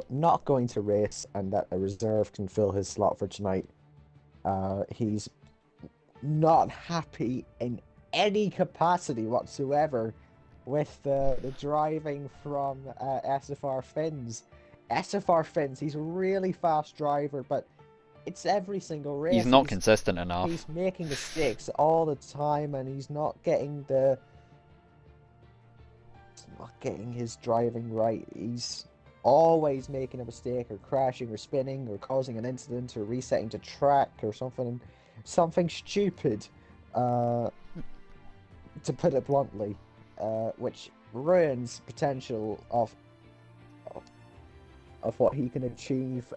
not going to race and that a reserve can fill his slot for tonight. He's not happy in any capacity whatsoever with the driving from SFR Fins. SFR Fins, he's a really fast driver, but it's every single race. He's not consistent enough. He's making mistakes all the time, and he's not getting his driving right. He's always making a mistake, or crashing, or spinning, or causing an incident, or resetting to track, or something stupid, to put it bluntly, which ruins potential of what he can achieve.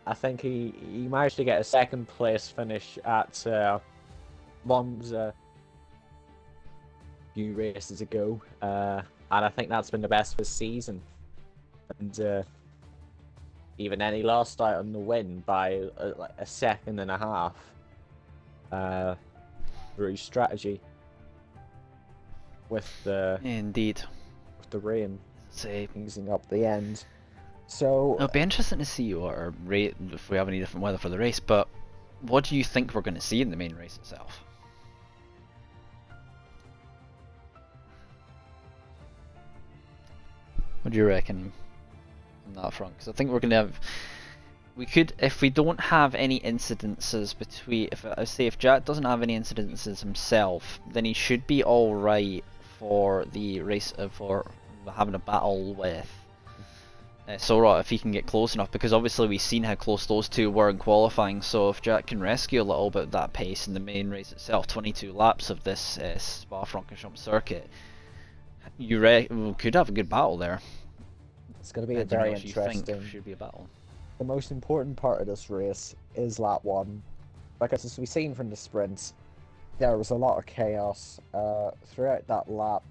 I think he managed to get a second place finish at Monza a few races ago, and I think that's been the best of his season. And even then, he lost out on the win by like a second and a half through his strategy with the rain easing up the end. So it'll be interesting to see if we have any different weather for the race. But what do you think we're going to see in the main race itself? What do you reckon on that front? Because I think we're going to have. We could, if we don't have any incidences between, if Jack doesn't have any incidences himself, then he should be all right for the race, for having a battle with Sora if he can get close enough, because obviously we've seen how close those two were in qualifying. So if Jack can rescue a little bit of that pace in the main race itself, 22 laps of this Spa-Francorchamps circuit, we could have a good battle there. It's going to be a very interesting. Should be a battle. The most important part of this race is lap 1, because as we've seen from the sprints, there was a lot of chaos throughout that lap,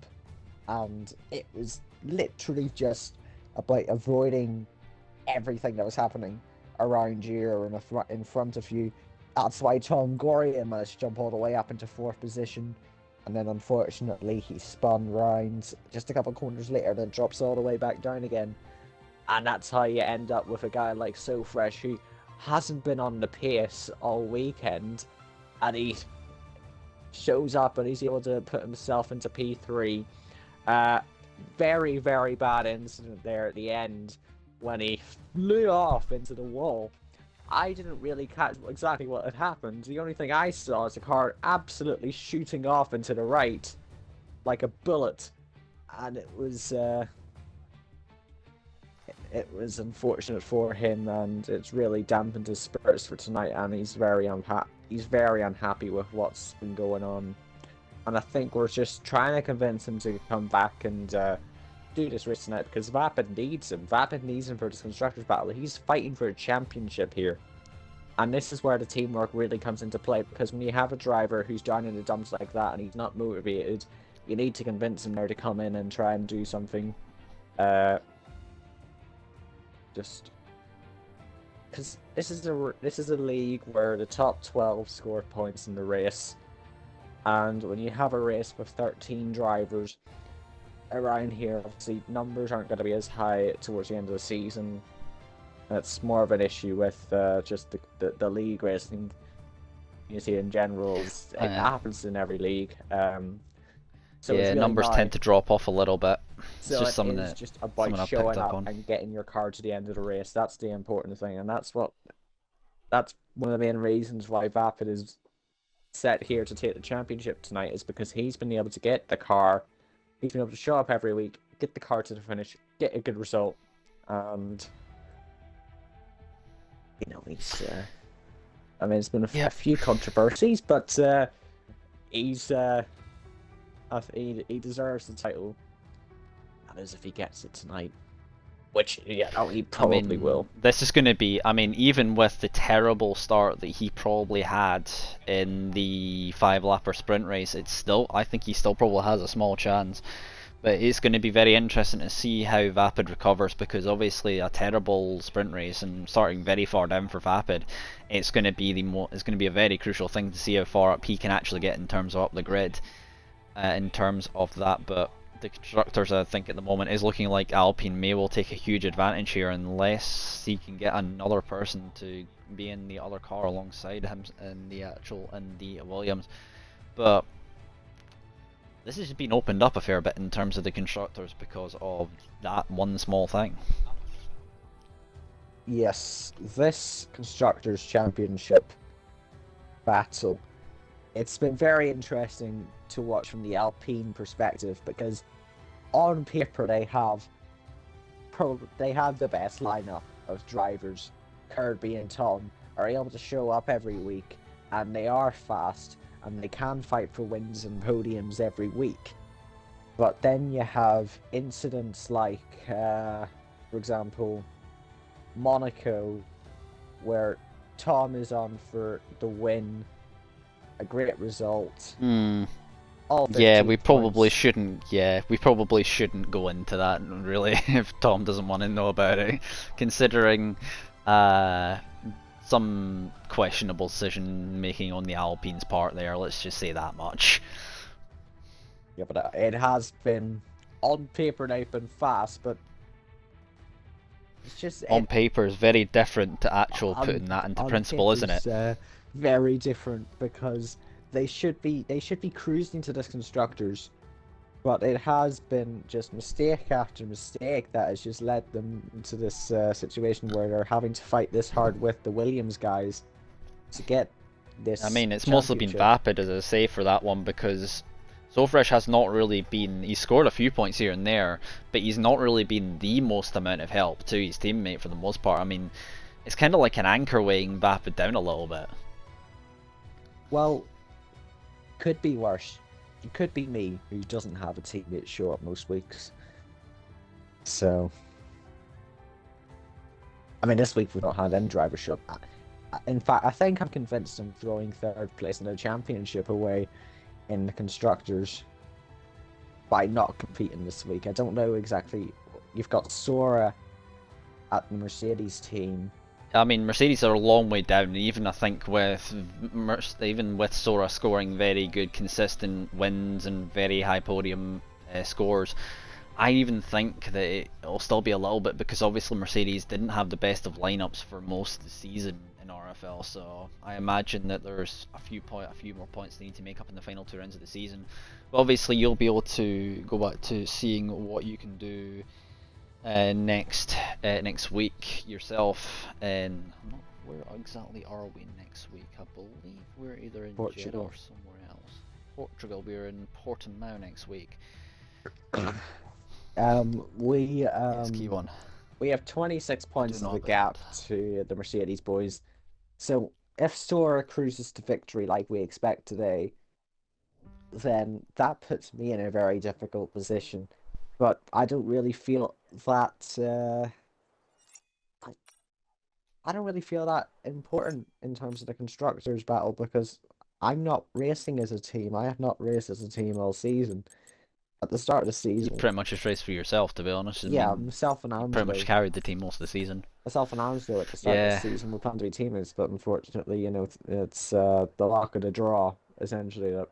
and it was literally just about avoiding everything that was happening around you or in front of you. That's why Tom Gorian managed to jump all the way up into 4th position, and then unfortunately he spun round just a couple of corners later, then drops all the way back down again. And that's how you end up with a guy like So Fresh, who hasn't been on the pace all weekend, and he shows up and he's able to put himself into P3. Very, very bad incident there at the end when he flew off into the wall. I didn't really catch exactly what had happened. The only thing I saw is the car absolutely shooting off into the right like a bullet, and it was unfortunate for him, and it's really dampened his spirits for tonight, and he's very unhappy with what's been going on. And I think we're just trying to convince him to come back and do this race tonight, because Vapid needs him. Vapid needs him for this Constructors Battle. He's fighting for a championship here. And this is where the teamwork really comes into play, because when you have a driver who's down in the dumps like that and he's not motivated, you need to convince him there to come in and try and do something. Just because this is a league where the top 12 score points in the race, and when you have a race with 13 drivers around here, obviously numbers aren't going to be as high towards the end of the season. It's more of an issue with just the league racing community in general. It happens in every league. So yeah, really numbers tend to drop off a little bit. It's so just something it's just about showing up and getting your car to the end of the race. That's the important thing, and that's one of the main reasons why Vapid is set here to take the championship tonight, is because he's been able to get the car. He's been able to show up every week, get the car to the finish, get a good result, and he's. I mean, there's been a few controversies, but he's. He deserves the title. That is, if he gets it tonight. which yeah, no, he I probably mean, will. this is going to be. I mean, even with the terrible start that he probably had in the 5 lapper sprint race, it's still. I think he still probably has a small chance. But it's going to be very interesting to see how Vapid recovers, because obviously a terrible sprint race and starting very far down for Vapid, it's going to be it's going to be a very crucial thing to see how far up he can actually get in terms of up the grid, in terms of that. But the constructors, I think at the moment, is looking like Alpine may well take a huge advantage here unless he can get another person to be in the other car alongside him in the Williams. But this has been opened up a fair bit in terms of the constructors because of that one small thing. Yes, this Constructors' Championship battle, it's been very interesting to watch from the Alpine perspective because on paper they have the best lineup of drivers. Kirby and Tom are able to show up every week, and they are fast, and they can fight for wins and podiums every week. But then you have incidents like, for example, Monaco, where Tom is on for the win, a great result. Hmm. All Yeah, 15 we probably points. shouldn't. Yeah, we probably shouldn't go into that really if Tom doesn't want to know about it, considering uh, some questionable decision making on the Alpine's part there. Let's just say that much. Yeah, but it has been on paper they've been fast, but it's just On it paper is very different to actual on putting that into on principle, isn't it? paper's very different because they should be cruising to this constructors, but it has been just mistake after mistake that has just led them into this situation where they're having to fight this hard with the Williams guys to get I this mean, it's mostly been championship. Vapid, as I say, for that one, because Sofresh has not really been. He's scored a few points here and there, but he's not really been the most amount of help to his teammate for the most part. I mean, it's kind of like an anchor weighing Vapid down a little bit. Well, could be worse. It could be me who doesn't have a teammate show up most weeks. So, I mean, this week we've not had any driver show up. In fact, I think I'm convinced I'm throwing third place in the championship away in the constructors by not competing this week. I don't know exactly. You've got Sora at the Mercedes team. I mean, Mercedes are a long way down, even I think even with Sora scoring very good, consistent wins and very high podium scores, I even think that it'll still be a little bit because obviously Mercedes didn't have the best of lineups for most of the season in RFL, so I imagine that there's a few more points they need to make up in the final 2 rounds of the season. But obviously you'll be able to go back to seeing what you can do next week yourself. And where exactly are we next week? I believe we're either in Jeddah Portugal. or somewhere else. Portugal. We're in Portimao next week. We Yes, key one. we have 26 Do points of not the about that. gap to the Mercedes boys. So if Sora cruises to victory like we expect today, then that puts me in a very difficult position. But I don't really feel that I don't really feel that important in terms of the constructors battle because I'm not racing as a team. I have not raced as a team all season. At the start of the You season, pretty much just raced for yourself, to be honest. I yeah, mean, myself and you pretty much Angelo, carried the team most of the season. myself and Angelo at the start of the Yeah, season, we planned to be teammates, but unfortunately, it's the luck of the draw essentially that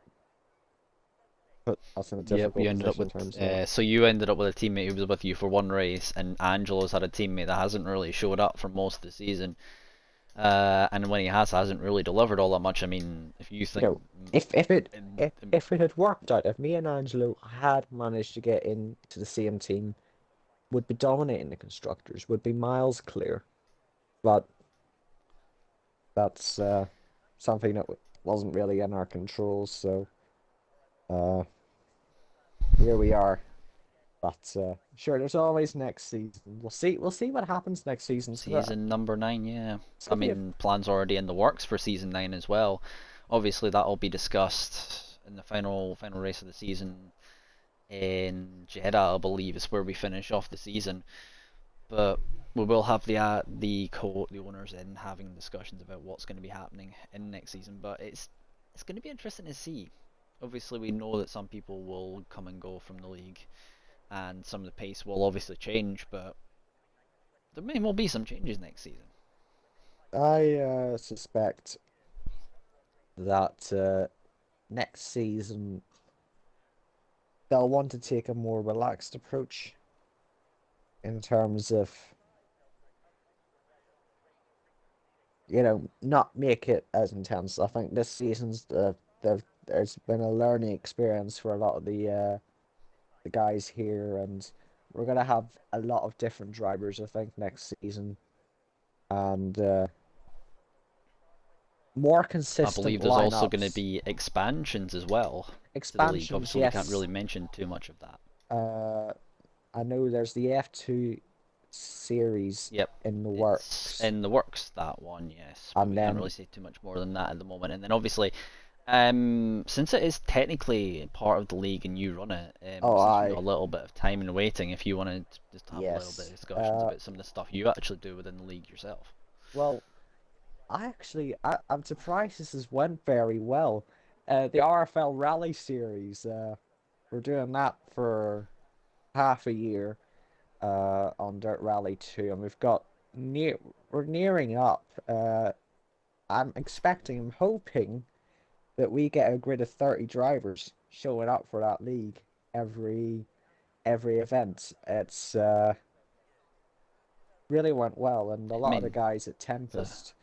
put us in a yep. You difficult ended up position with. in terms of So you ended up with a teammate who was with you for one race, and Angelo's had a teammate that hasn't really showed up for most of the season. And when he hasn't really delivered all that much. I mean, if you you think, know, if it in, if it had worked out, if me and Angelo had managed to get into the same team, would be dominating the constructors, would be miles clear. But that's something that wasn't really in our control. So uh, here we are. But sure, there's always next season. We'll see. We'll see what happens next season. So season number 9, yeah. it's I gonna be a mean, plans already in the works for season 9 as well. Obviously, that'll be discussed in the final race of the season in Jeddah, I believe, is where we finish off the season. but we will have the owners in having discussions about what's going to be happening in next season. But it's going to be interesting to see. Obviously, we know that some people will come and go from the league, and some of the pace will obviously change, but there may well be some changes next season. I suspect that next season they'll want to take a more relaxed approach in terms of, not make it as intense. I think this season's there's been a learning experience for a lot of the guys here, and we're gonna have a lot of different drivers, I think, next season, and more I consistent believe there's also going to lineups. be expansions as well to the league. Expansions, Obviously, we can't yes. really mention too much of that. Uh, I know there's the F2 series Yep, in the it's works, in the works, that one, yes, but and we can't really then say too much more than that at the moment. And then obviously, since it is technically part of the league and you run it, oh, since you've got I a little bit of time in waiting, if you wanted to just have a little bit of yes. discussions about some of the stuff you actually do within the league yourself. Well, I'm surprised this has went very well. The RFL Rally Series, we're doing that for half a year, on Dirt Rally 2, and we're nearing up. I'm hoping that we get a grid of 30 drivers showing up for that league every every event. It's really went well, and a I lot of the mean, guys at so, Tempest,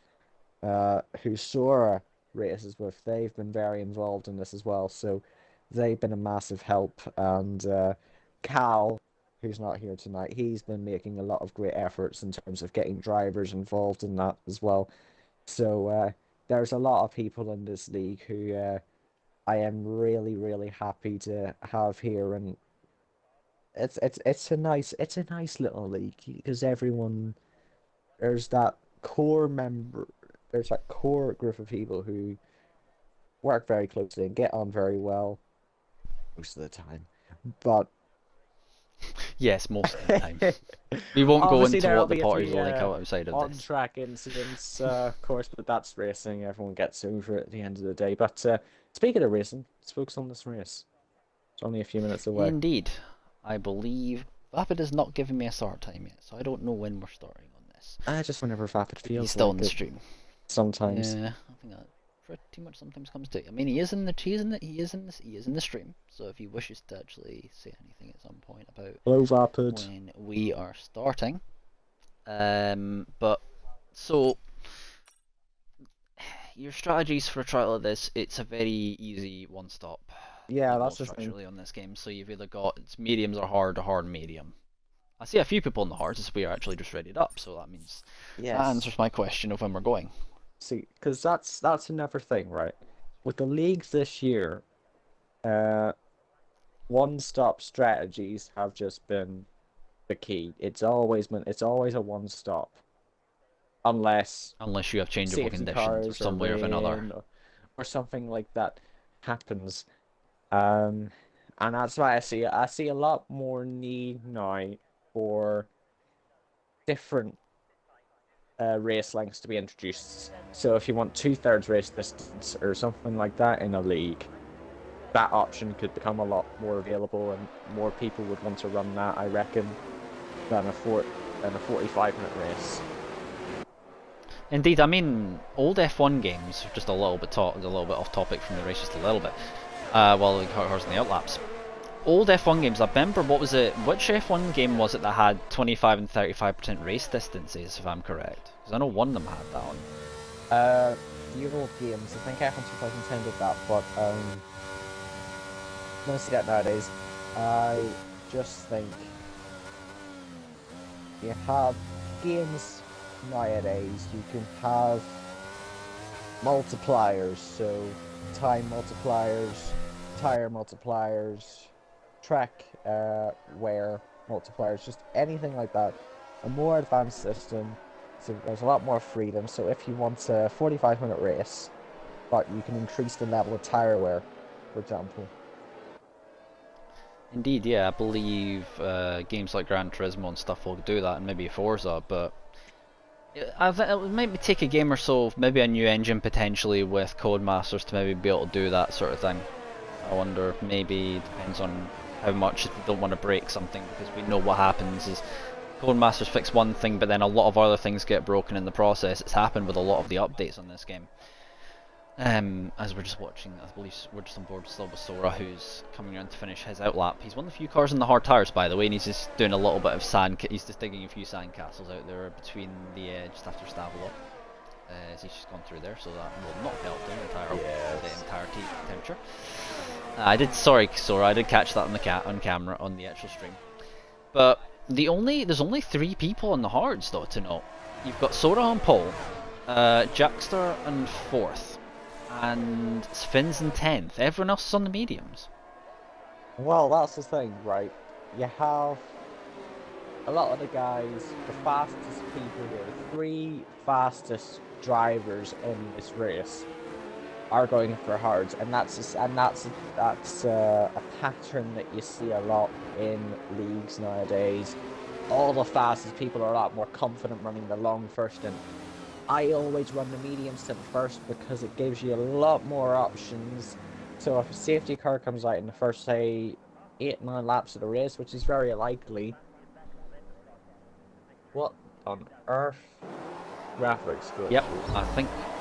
who Sora races with, they've been very involved in this as well. So they've been a massive help. And Cal, who's not here tonight, he's been making a lot of great efforts in terms of getting drivers involved in that as well. So there's a lot of people in this league who I am really, really happy to have here, and it's a nice little league because everyone there's that core member there's that core group of people who work very closely and get on very well most of the time. But yes, most of the time. We won't go obviously into there'll what the be a parties few are like outside of on this. track incidents, of course, but that's racing. Everyone gets over it at the end of the day. But speaking of racing, let's focus on this race. It's only a few minutes away. Indeed, I believe Vapid has not given me a start time yet, so I don't know when we're starting on this. Just whenever Vapid If he's feels still in like the it. stream. Sometimes. Yeah, I think that pretty much sometimes comes to it. I mean, he is in the stream. So if he wishes to actually say anything at some point about Hello, Vapid. when we are starting, but so your strategies for a trial of this, it's a very easy one stop. Yeah, You that's mode the thing. structurally on this game, so you've either got it's mediums or hard medium. I see a few people in the hards as we are actually just readied up, so that means that Yes. answers my question of when we're going. See, because that's another thing, right? With the leagues this year, uh, one-stop strategies have just been the key. It's always a one-stop, unless Unless you have changeable safety conditions or cars or some way or another. rain or something like that happens. Um, and that's why I see a lot more need now for different race lengths to be introduced. So if you want two-thirds race distance or something like that in a league, that option could become a lot more available, and more people would want to run that, I reckon, than a 45-minute race. Indeed, I mean, old F1 games, just a little bit off topic from the race, just a little bit. While the cars in the outlaps. Old F1 games, I remember what was it? Which F1 game was it that had 25 and 35% race distances, if I'm correct? Because I know one of them had that on. The old games, I think F1 2010 did that, but don't see that nowadays. I just think you have games nowadays, you can have multipliers, so time multipliers, tire multipliers, track wear multipliers, just anything like that. A more advanced system, so there's a lot more freedom. So if you want a 45-minute race, but you can increase the level of tire wear, for example. Indeed, yeah, I believe games like Gran Turismo and stuff will do that, and maybe Forza, but it would maybe take a game or so, maybe a new engine potentially with Codemasters to maybe be able to do that sort of thing. I wonder, maybe depends on how much they don't want to break something, because we know what happens is Codemasters fix one thing, but then a lot of other things get broken in the process. It's happened with a lot of the updates on this game. As we're just watching, I believe we're just on board still with Sora, who's coming around to finish his outlap. He's one of the few cars in the hard tires, by the way, and he's just doing a little bit of he's just digging a few sand castles out there between the just after Stavelot. As he's just gone through there, so that will not help the entire temperature. Sorry, Sora, I did catch that on camera on the actual stream. But there's only 3 people on the hards though to note. You've got Sora on pole, Jackster in 4th, and Finn's in 10th. Everyone else is on the mediums. Well, that's the thing, right? You have a lot of the guys, the fastest people here, the 3 fastest drivers in this race are going for hards, and that's a pattern that you see a lot in leagues nowadays. All the fastest people are a lot more confident running the long first, and I always run the medium stint first because it gives you a lot more options. So if a safety car comes out in the first, say, 8-9 laps of the race, which is very likely. What on earth? Graphics good. Yep,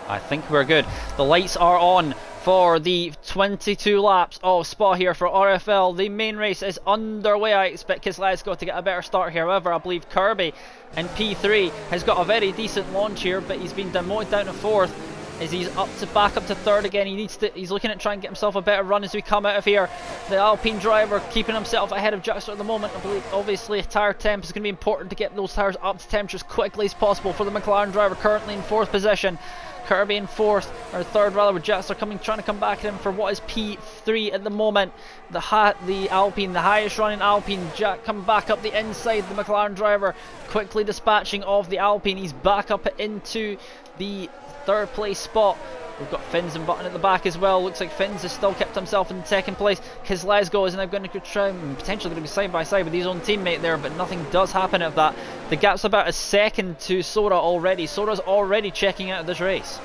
I think we're good. The lights are on for the 22 laps of Spa here for RFL. The main race is underway. I expect Kizlezgo to get a better start here. However, I believe Kirby in P3 has got a very decent launch here, but he's been demoted down to 4th. As he's back up to 3rd again. He's looking at trying to get himself a better run as we come out of here. The Alpine driver keeping himself ahead of Jackster at the moment. I believe obviously tire temp is going to be important to get those tires up to temperature as quickly as possible for the McLaren driver, currently in 4th position. Kirby in 4th, or 3rd rather, with Jackster trying to come back at him for what is P3 at the moment. The Alpine, the highest running Alpine. Jack coming back up the inside. The McLaren driver quickly dispatching of the Alpine. He's back up into the 3rd place spot. We've got Finns and Button at the back as well. Looks like Finns has still kept himself in 2nd place. Kizlezgo is now going to try and potentially going to be side by side with his own teammate there, but nothing does happen of that. The gap's about a second to Sora already. Sora's already checking out of this race.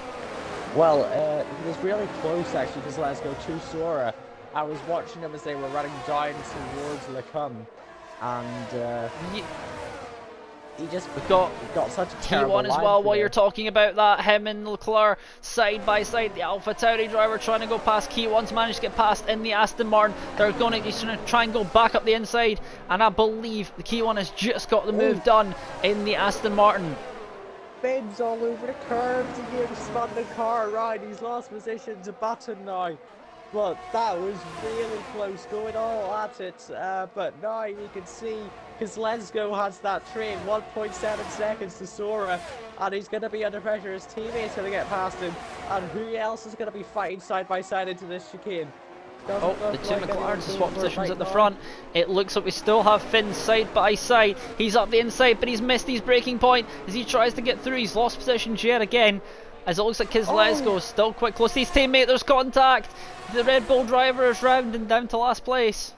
Well, it was really close actually, Kizlezgo to Sora. I was watching them as they were running down towards Lecum, and he just got such a terrible T1 as well. While you're talking about that, him and Leclerc side by side. The Alpha Tauri driver trying to go past Key1's managed to get past in the Aston Martin. He's going to try and go back up the inside, and I believe the Key1 has just got the move done in the Aston Martin. Finn's all over the curves and he spun the car around. He's lost position to Button now. But that was really close, going all at it. But now you can see Kizlezgo has that train, 1.7 seconds to Sora, and he's going to be under pressure. His teammate's going to get past him, and who else is going to be fighting side by side into this chicane? The 2 McLarens swap positions at the front. It looks like we still have Finn side by side. He's up the inside, but he's missed his braking point as he tries to get through. He's lost positions yet again, as it looks like Kizlezgo is still quite close to his teammate. There's contact. The Red Bull driver is rounding down to last place.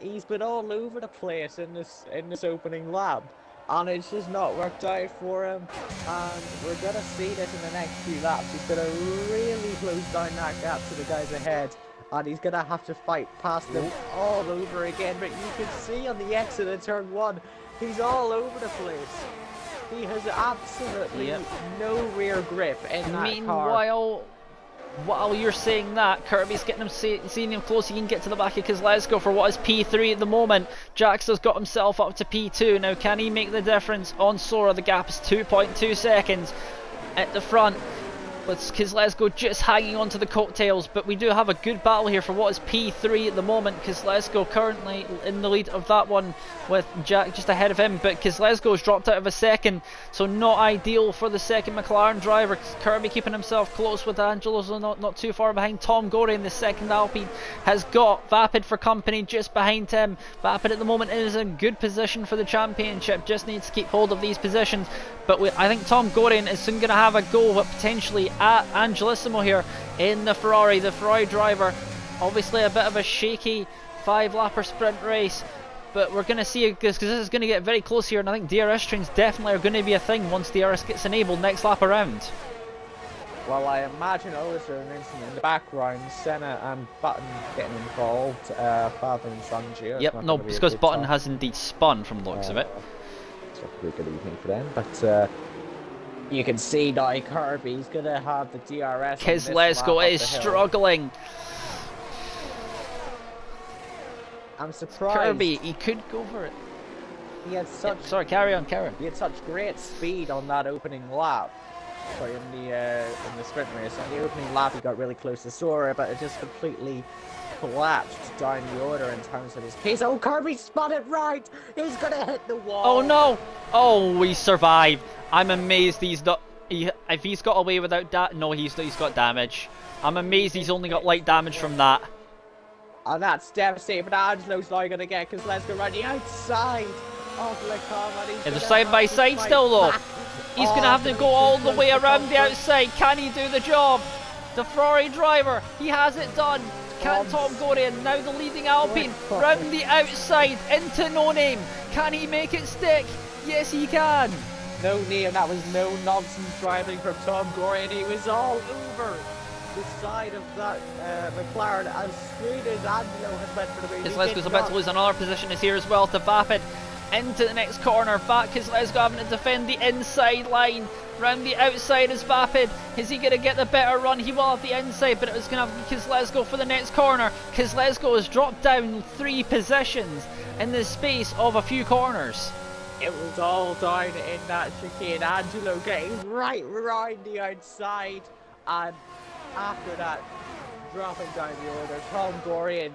He's been all over the place in this opening lap, and it's just not worked out for him. And we're gonna see this in the next few laps. He's gonna really close down that gap to the guys ahead, and he's gonna have to fight past them all over again. But you can see on the exit of turn 1, he's all over the place. He has absolutely no rear grip in that car. Meanwhile, while you're saying that, Kirby's getting him, seeing him close. He can get to the back of Kizlezgo for what is P3 at the moment. Jackster's got himself up to P2. Now, can he make the difference on Sora? The gap is 2.2 seconds at the front, with Kizlezgo just hanging on to the coattails. But we do have a good battle here for what is P3 at the moment. Kizlezgo currently in the lead of that one, with Jack just ahead of him, but Kizlezgo's dropped out of a second, so not ideal for the 2nd McLaren driver. Kirby keeping himself close with Angelo's not too far behind. Tom Gorey in the 2nd Alpine has got Vapid for company just behind him. Vapid at the moment is in good position for the championship, just needs to keep hold of these positions. But I think Tom Gorin is soon going to have a go potentially at Angelissimo here in the Ferrari. The Ferrari driver, obviously a bit of a shaky 5-lapper sprint race. But we're going to see, because this is going to get very close here, and I think DRS trains definitely are going to be a thing once DRS gets enabled next lap around. Well, I imagine also an incident in the background, Senna and Button getting involved, father and son duo. Yep, no, because Button has indeed spun from the looks of it. It's not going to be a good evening for them, but you can see now Kirby's going to have the DRS. Kezlezko is struggling. I'm surprised. Kirby, he could go for it. He had such. Yep, sorry, carry on, Karen. He had such great speed on that opening lap. Sorry, in the sprint race. On the opening lap, he got really close to Sora, but it just completely collapsed down the order in terms of his pace. Oh, Kirby spun it right. He's gonna hit the wall. Oh no! Oh, we survived. I'm amazed he's not. If he's got away without that, no, he's got damage. I'm amazed he's only got light damage from that. And that's devastating, but Angelo's now going to get because let's go around the outside of Le Comedy. They're side by side still though. He's going to have to go all the way around the outside. Can he do the job? The Ferrari driver, he has it done. Can Tom Gorian, now the leading Alpine, round the outside into No Name. Can he make it stick? Yes, he can. No name, that was no nonsense driving from Tom Gorian. He was all over the side of that McLaren as soon as Angelo had went for the race. Kezlezko's about to lose another position, is here as well to Vapid into the next corner. Back Kezlezko having to defend the inside line. Round the outside is Vapid. Is he going to get the better run? He will have the inside, but it was going to have Kezlezko for the next corner. Kezlezko has dropped down 3 positions in the space of a few corners. It was all down in that chicane. Angelo getting right around the outside, and after that, dropping down the order, Tom Gorian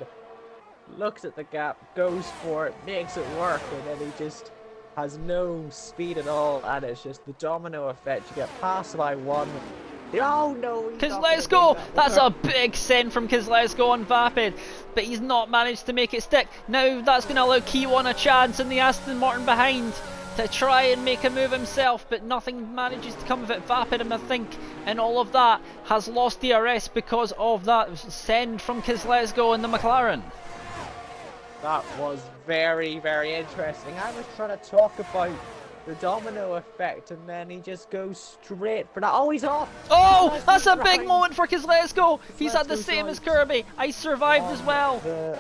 looks at the gap, goes for it, makes it work, and then he just has no speed at all, and it's just the domino effect. You get passed by one. Oh no! Kezlezko! That's a big send from Kezlezko on Vapid, but he's not managed to make it stick. Now that's going to allow Kiwan a chance in the Aston Martin behind to try and make a move himself, but nothing manages to come of it. Vapid, I think, and all of that has lost DRS because of that send from Kezlezko in the McLaren. That was very, very interesting. I was trying to talk about the domino effect, and then he just goes straight for that. Oh, he's off! Oh, that's a big moment for Kezlezko. He's had the same as Kirby. I survived as well. The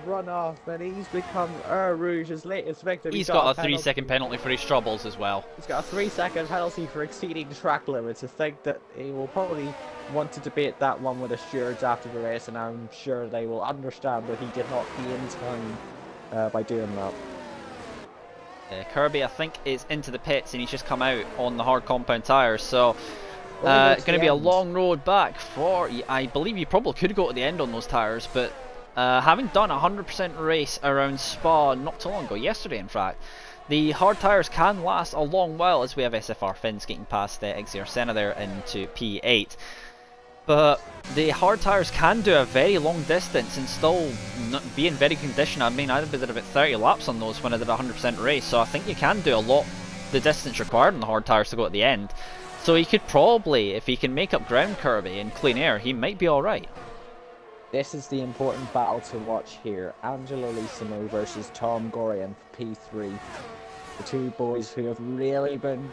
run off, and he's become Rouge's latest victim. He's got a 3-second penalty for his troubles as well. He's got a 3-second penalty for exceeding track limits. I think that he will probably want to debate that one with the stewards after the race, and I'm sure they will understand that he did not gain time by doing that. Kirby, I think, is into the pits, and he's just come out on the hard compound tyres, so it's going to be a long road back for. I believe you probably could go to the end on those tyres, but having done a 100% race around Spa not too long ago, yesterday in fact, the hard tyres can last a long while, as we have SFR Fins getting past Exir Senna there into P8. But the hard tyres can do a very long distance and still be in very good condition. I mean, I did about 30 laps on those when I did a 100% race, so I think you can do a lot the distance required on the hard tyres to go at the end. So he could probably, if he can make up ground, Kirby, in clean air, he might be alright. This is the important battle to watch here. Angelo Lissimo versus Tom Gorian for P3. The two boys who have really been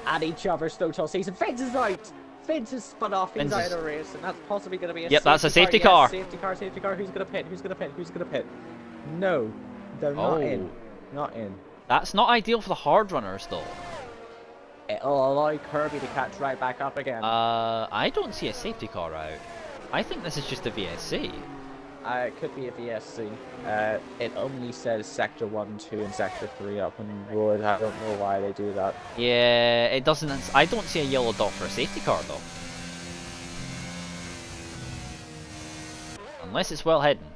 at each other's throats all season. Fins is out! Fins has spun off, he's out of the race, and that's possibly going to be a that's a safety car. Yes, safety car. Who's going to pit? Who's going to pit? Who's going to pit? No, they're not in. Not in. That's not ideal for the hard runners, though. It'll allow Kirby to catch right back up again. I don't see a safety car out. I think this is just a VSC. It could be a VSC. It only says Sector 1, 2 and Sector 3 up on the road. I don't know why they do that. Yeah, it doesn't. I don't see a yellow dot for a safety car though. Unless it's well hidden.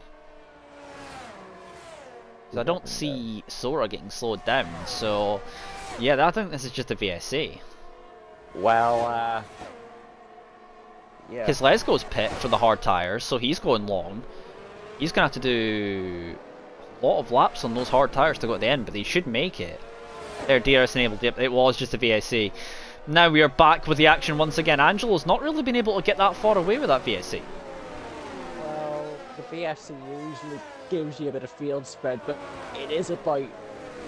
Because I don't see Sora getting slowed down, so yeah, I think this is just a VSC. Well, yeah. Kezlezko's pit for the hard tyres, so he's going long. He's going to have to do a lot of laps on those hard tyres to go at the end, but he should make it. There, DRS enabled. Yep, it was just a VSC. Now we are back with the action once again. Angelo's not really been able to get that far away with that VSC. Well, the BFC usually gives you a bit of field spread, but it is about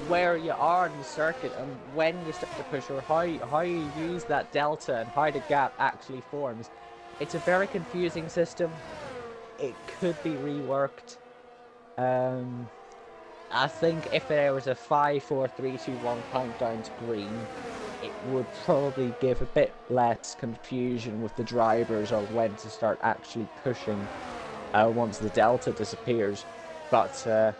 where you are in the circuit and when you start to push, or how you use that delta and how the gap actually forms. It's a very confusing system. It could be reworked. I think if there was a 5, 4, 3, 2, 1 countdown to green, it would probably give a bit less confusion with the drivers on when to start actually pushing once the delta disappears. But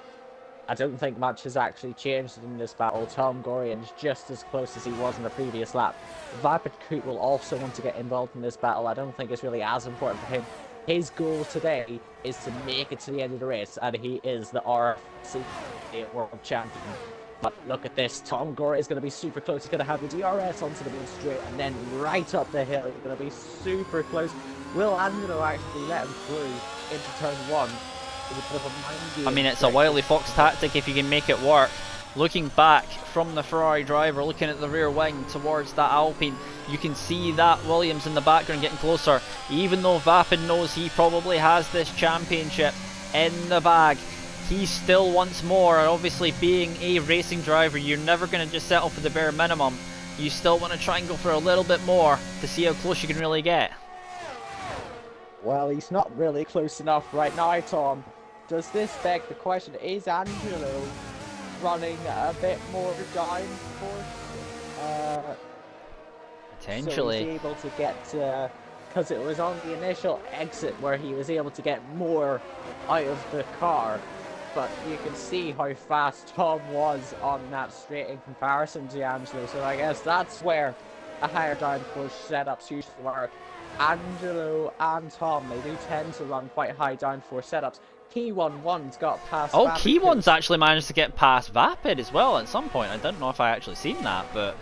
I don't think much has actually changed in this battle. Tom Gorian is just as close as he was in the previous lap. Vapid Coot will also want to get involved in this battle. I don't think it's really as important for him. His goal today is to make it to the end of the race, and he is the RFC World Champion. But look at this, Tom Gore is going to be super close. He's going to have the DRS onto the main straight, and then right up the hill. He's going to be super close. Will Angelo actually let him through into turn 1? I mean, it's a Wily Fox tactic if you can make it work. Looking back from the Ferrari driver, looking at the rear wing towards that Alpine, you can see that Williams in the background getting closer. Even though Vapid knows he probably has this championship in the bag, he still wants more. And obviously, being a racing driver, you're never going to just settle for the bare minimum. You still want to try and go for a little bit more to see how close you can really get. Well, he's not really close enough right now, Tom. Does this beg the question, is Angelo running a bit more downforce? Potentially. So he's able to get, because it was on the initial exit where he was able to get more out of the car. But you can see how fast Tom was on that straight in comparison to Angelo. So I guess that's where a higher downforce setups usually work. Angelo and Tom, they do tend to run quite high downforce setups. Key11's got past Vapid. Key1's actually managed to get past Vapid as well at some point. I don't know if I actually seen that, but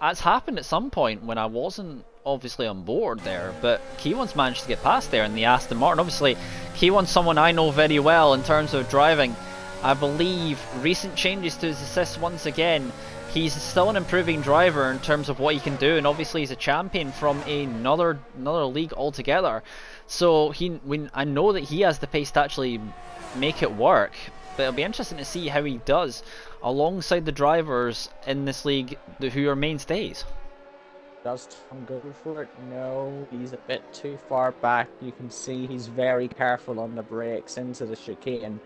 that's happened at some point when I wasn't obviously on board there. But Key1's managed to get past there in the Aston Martin. Obviously, Key1's someone I know very well in terms of driving. I believe recent changes to his assists once again. He's still an improving driver in terms of what he can do, and obviously he's a champion from another league altogether. So I know that he has the pace to actually make it work, but it'll be interesting to see how he does alongside the drivers in this league who are mainstays. Does Tom go for it? No, he's a bit too far back. You can see he's very careful on the brakes into the chicane.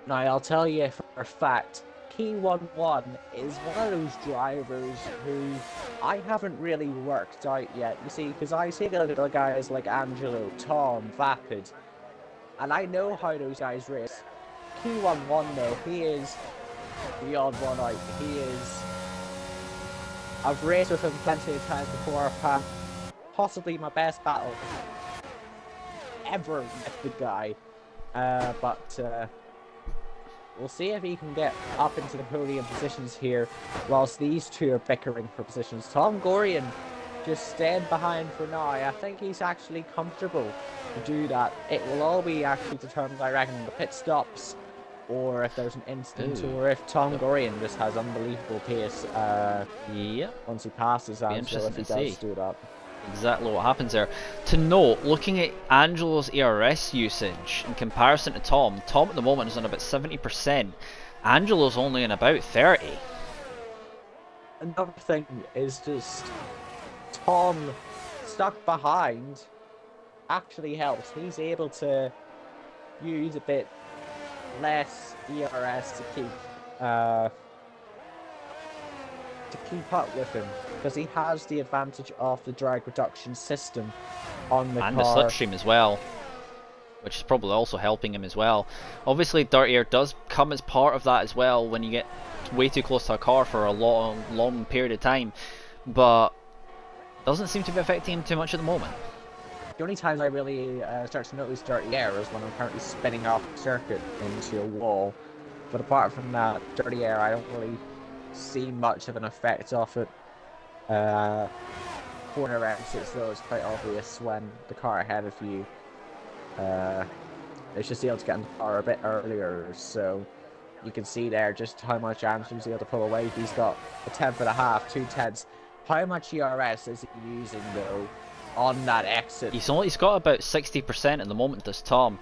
Now, I'll tell you for a fact, Key11 is one of those drivers who I haven't really worked out yet. You see, because I take a look at guys like Angelo, Tom, Vapid, and I know how those guys race. Key11 though, he is the odd one out. He is... I've raced with him plenty of times before. I've had possibly my best battle ever with the guy. We'll see if he can get up into the podium positions here whilst these two are bickering for positions. Tom Gorian just staying behind for now. I think he's actually comfortable to do that. It will all be actually determined, I reckon, the pit stops, or if there's an instant, or if Tom Gorian just has unbelievable pace once he passes Angelo, if he does do that. Exactly what happens there. To note, looking at Angelo's ERS usage in comparison to Tom at the moment is on about 70%. Angelo's only on about 30. Another thing is just Tom stuck behind actually helps. He's able to use a bit less ERS to keep up with him, because he has the advantage of the drag reduction system on the car. And the slipstream as well, which is probably also helping him as well. Obviously, dirt air does come as part of that as well when you get way too close to a car for a long period of time, but doesn't seem to be affecting him too much at the moment. The only times I really start to notice dirty air is when I'm currently spinning off the circuit into a wall. But apart from that, dirty air, I don't really see much of an effect off it. Corner exits though is quite obvious when the car ahead of you is just able to get in the car a bit earlier, so you can see there just how much Amsterdam's able to pull away. He's got a 10.5, 2 tenths. How much ERS is he using though on that exit? He's got about 60% at the moment, does Tom.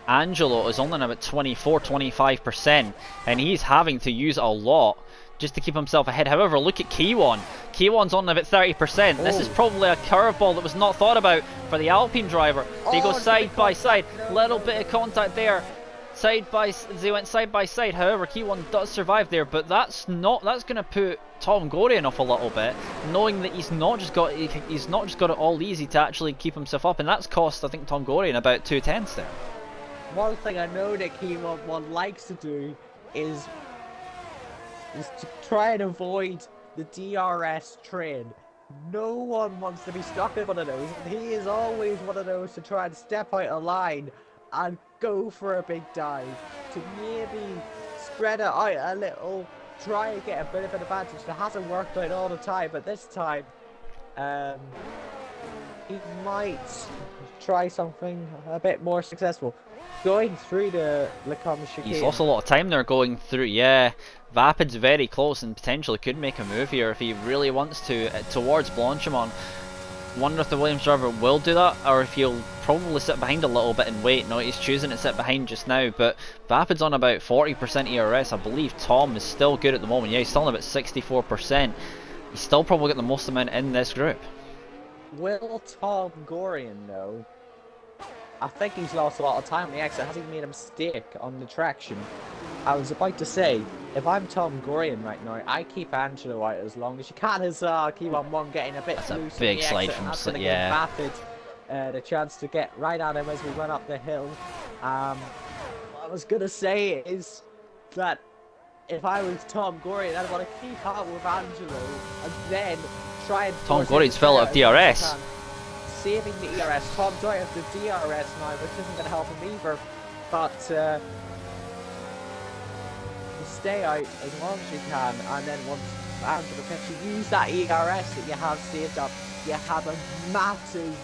Angelo is only on about 24-25%, and he's having to use a lot just to keep himself ahead. However, look at Kiwon. Kiwon's on about 30%. This is probably a curveball that was not thought about for the Alpine driver. They go side by side. Little bit of contact there. They went side by side. However, Kiwon does survive there, but that's going to put Tom Gorian off a little bit, knowing that he's not just got it all easy to actually keep himself up, and that's cost, I think, Tom Gorian about 2/10 there. One thing I know that Kiwon likes to do is to try and avoid the DRS trend. No one wants to be stuck in one of those, and he is always one of those to try and step out of line and go for a big dive, to maybe spread it out a little, try and get a bit of an advantage. That hasn't worked out all the time, but this time he might try something a bit more successful. Going through the Lecombe chicane. He's lost a lot of time there going through. Yeah, Vapid's very close and potentially could make a move here if he really wants to towards Blanchimont. Wonder if the Williams driver will do that, or if he'll probably sit behind a little bit and wait. No, he's choosing to sit behind just now, but Vapid's on about 40% ERS. I believe Tom is still good at the moment. Yeah, he's still on about 64%. He's still probably got the most amount in this group. Will Tom Gorian though? I think he's lost a lot of time on the exit. Has he made a mistake on the traction? I was about to say, if I'm Tom Gorian right now, I keep Angelo out as long as you can, as keep on one getting a bit That's loose. a big slide from Vapid the chance to get right at him as we run up the hill. What I was gonna say is that if I was Tom Gorian, I'd want to keep up with Angelo and then try and. Tom Gorian's fell out of DRS. Saving the ERS. Tom's out of the DRS now, which isn't going to help him either. But stay out as long as you can, and then once Angelo pits, you use that ERS that you have saved up. You have a massive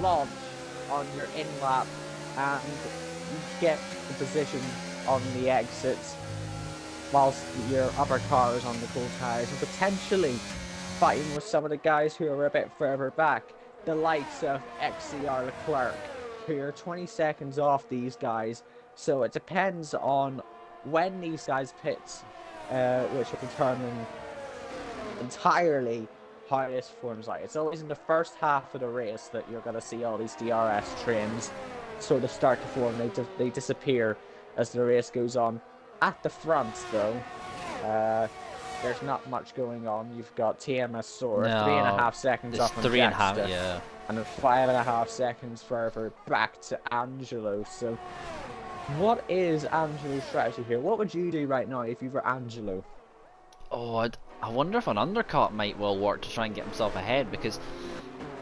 launch on your in lap, and you get the position on the exits, whilst your upper car is on the cool tires, and potentially fighting with some of the guys who are a bit further back, the likes of XCR Leclerc, who are 20 seconds off these guys. So it depends on when these guys pit, which will determine entirely how this forms out. It's always in the first half of the race that you're going to see all these DRS trains sort of start to form. They disappear as the race goes on. At the front, though, there's not much going on. You've got TMS Sora, 3.5 seconds up on Jackster, yeah, and then 5.5 seconds further back to Angelo. So, what is Angelo's strategy here? What would you do right now if you were Angelo? Oh, I wonder if an undercut might well work to try and get himself ahead, because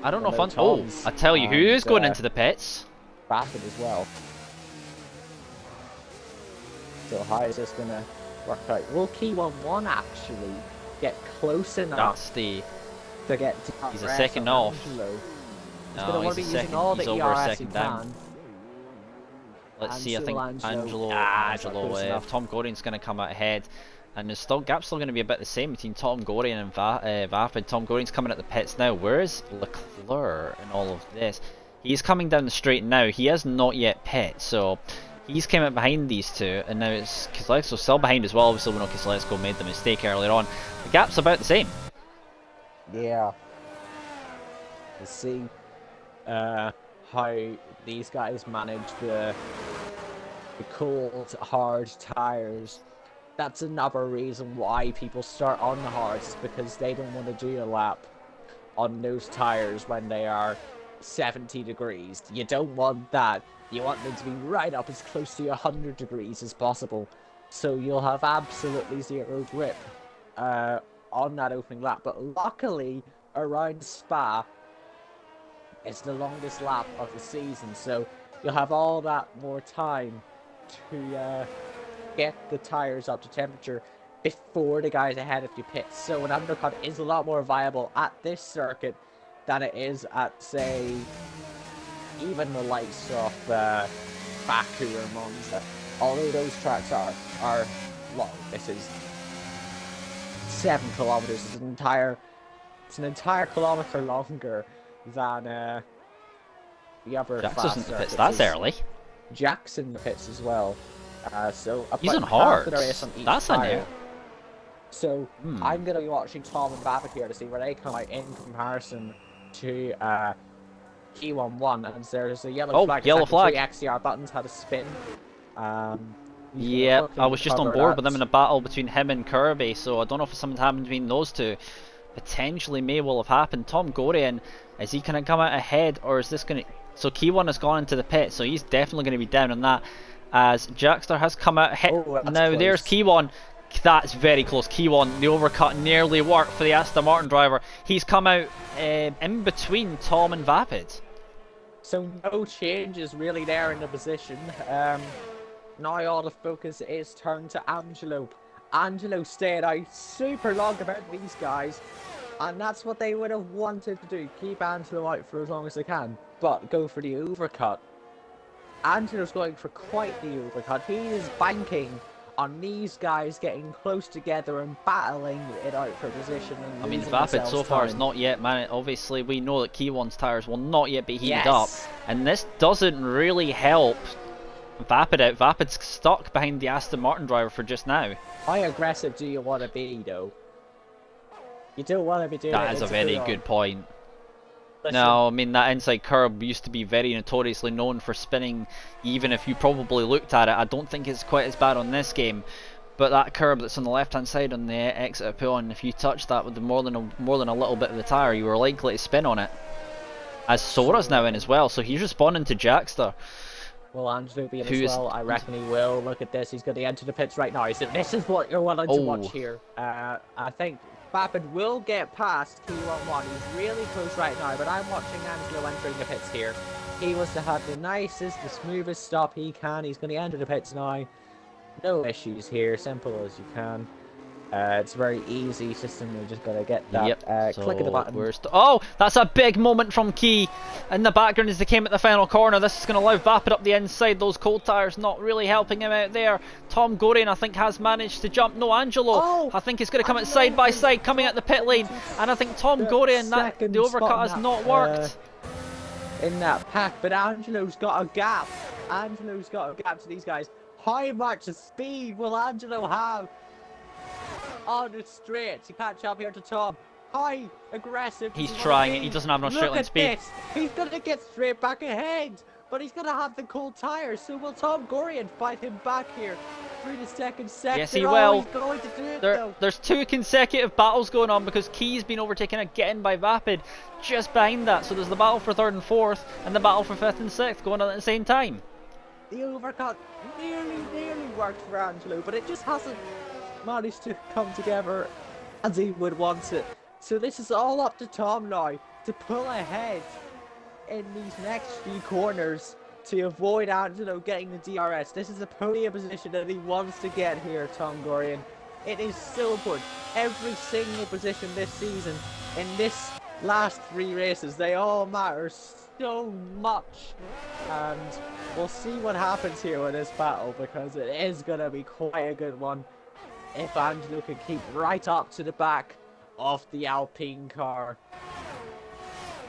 I don't know if I tell you who is going into the pits. Vapid as well. So how is this gonna work out? Will Kiwon actually get close enough to get to he's a second off. Angelo? No, he's over a second down. Let's see, I think Angelo, if Tom Gorian's going to come out ahead, and the gap's still going to be a bit the same between Tom Gorian and Vapid. Tom Gorian's coming at the pits now. Where is Leclerc in all of this? He's coming down the straight now. He has not yet pit, so he's came out behind these two, and now it's Keselowski still behind as well. Obviously, we know Keselowski made the mistake earlier on. The gap's about the same. Yeah. Let's see how these guys manage the cold, hard tires. That's another reason why people start on the hards, because they don't want to do a lap on those tires when they are 70 degrees. You don't want that. You want them to be right up as close to 100 degrees as possible. So you'll have absolutely zero grip on that opening lap. But luckily, around Spa, it's the longest lap of the season. So you'll have all that more time to get the tires up to temperature before the guys ahead of you pit. So an undercut is a lot more viable at this circuit than it is at, say, even the likes of Baku or Monza. Although those tracks are long. This is 7 kilometers. It's an entire kilometer longer than the other fast circuits. That's early. Jackson in the pits as well. So He's on about half of the hards. race on each That's a tire. new. So Hmm. I'm going to be watching Tom and Babbitt here to see where they come out in comparison to P11. And there's a yellow Oh, flag. yellow The three flag. XCR buttons had a spin. He's gonna Yep, quickly I was just on recover board with them in that. a battle between him and Kirby, so I don't know if something happened between those two. Potentially may well have happened. Tom Gorian, is he going to come out ahead, or is this going to... So Key1 has gone into the pit, so he's definitely going to be down on that, as Jackster has come out ahead. Oh, that's Now close. there's Key1. That's very close. Key1, the overcut nearly worked for the Aston Martin driver. He's come out in between Tom and Vapid. So no changes really there in the position. Now all the focus is turned to Angelo. Angelo stayed out super long about these guys, and that's what they would have wanted to do. Keep Angelo out for as long as they can, but go for the overcut. Angelo's going for quite the overcut. He is banking on these guys getting close together and battling it out for position. And I mean, losing Vapid themselves so far is time. not yet, man. Obviously, we know that Key1's tyres will not yet be heated Yes. up, and this doesn't really help Vapid out. Vapid's stuck behind the Aston Martin driver for just now. How aggressive do you want to be, though? You don't want to be doing That it. is a very good point. Listen, No, I mean, that inside curb used to be very notoriously known for spinning, even if you probably looked at it. I don't think it's quite as bad on this game, but that curb that's on the left hand side on the exit of P1, if you touched that with more than a little bit of the tyre, you were likely to spin on it. As Sora's now in as well, so he's responding to Jackster. will Angelo be in Who as is- well? I reckon he will. Look at this. He's going to enter the pits right now. So this is what you're wanting to watch here. I think Vapid will get past P11. He's really close right now, but I'm watching Angelo entering the pits here. He wants to have the nicest, the smoothest stop he can. He's going to enter the pits now. No issues here. Simple as you can. It's very easy system. We're just going to get that Yep, click of the button. Oh, that's a big moment from Key in the background as they came at the final corner. This is going to allow Vapid up the inside. Those cold tyres not really helping him out there. Tom Gorian, I think, has managed to jump. No, Angelo, Oh, I think he's going to come at side by side, coming at the pit lane. And I think Tom Gorian, the overcut has not worked. In that pack, but Angelo's got a gap. Angelo's got a gap to these guys. How much speed will Angelo have on the straight to catch up here to Tom? How aggressive? He's trying it. He doesn't have enough straight line speed. This. He's going to get straight back ahead, but he's going to have the cold tires. So will Tom Gorian fight him back here through the second sector? Yes, he Oh, will. he's going to do it, though. There's two consecutive battles going on because Key's been overtaken again by Vapid just behind that. So there's the battle for third and fourth and the battle for fifth and sixth going on at the same time. The overcut nearly worked for Angelo, but it just hasn't managed to come together as he would want it. So this is all up to Tom now to pull ahead in these next few corners to avoid Angelo getting the DRS. This is a podium position that he wants to get here, Tom Gorian. It is so important. Every single position this season, in this last three races, they all matter so much. And we'll see what happens here with this battle, because it is going to be quite a good one if Angelo can keep right up to the back of the Alpine car.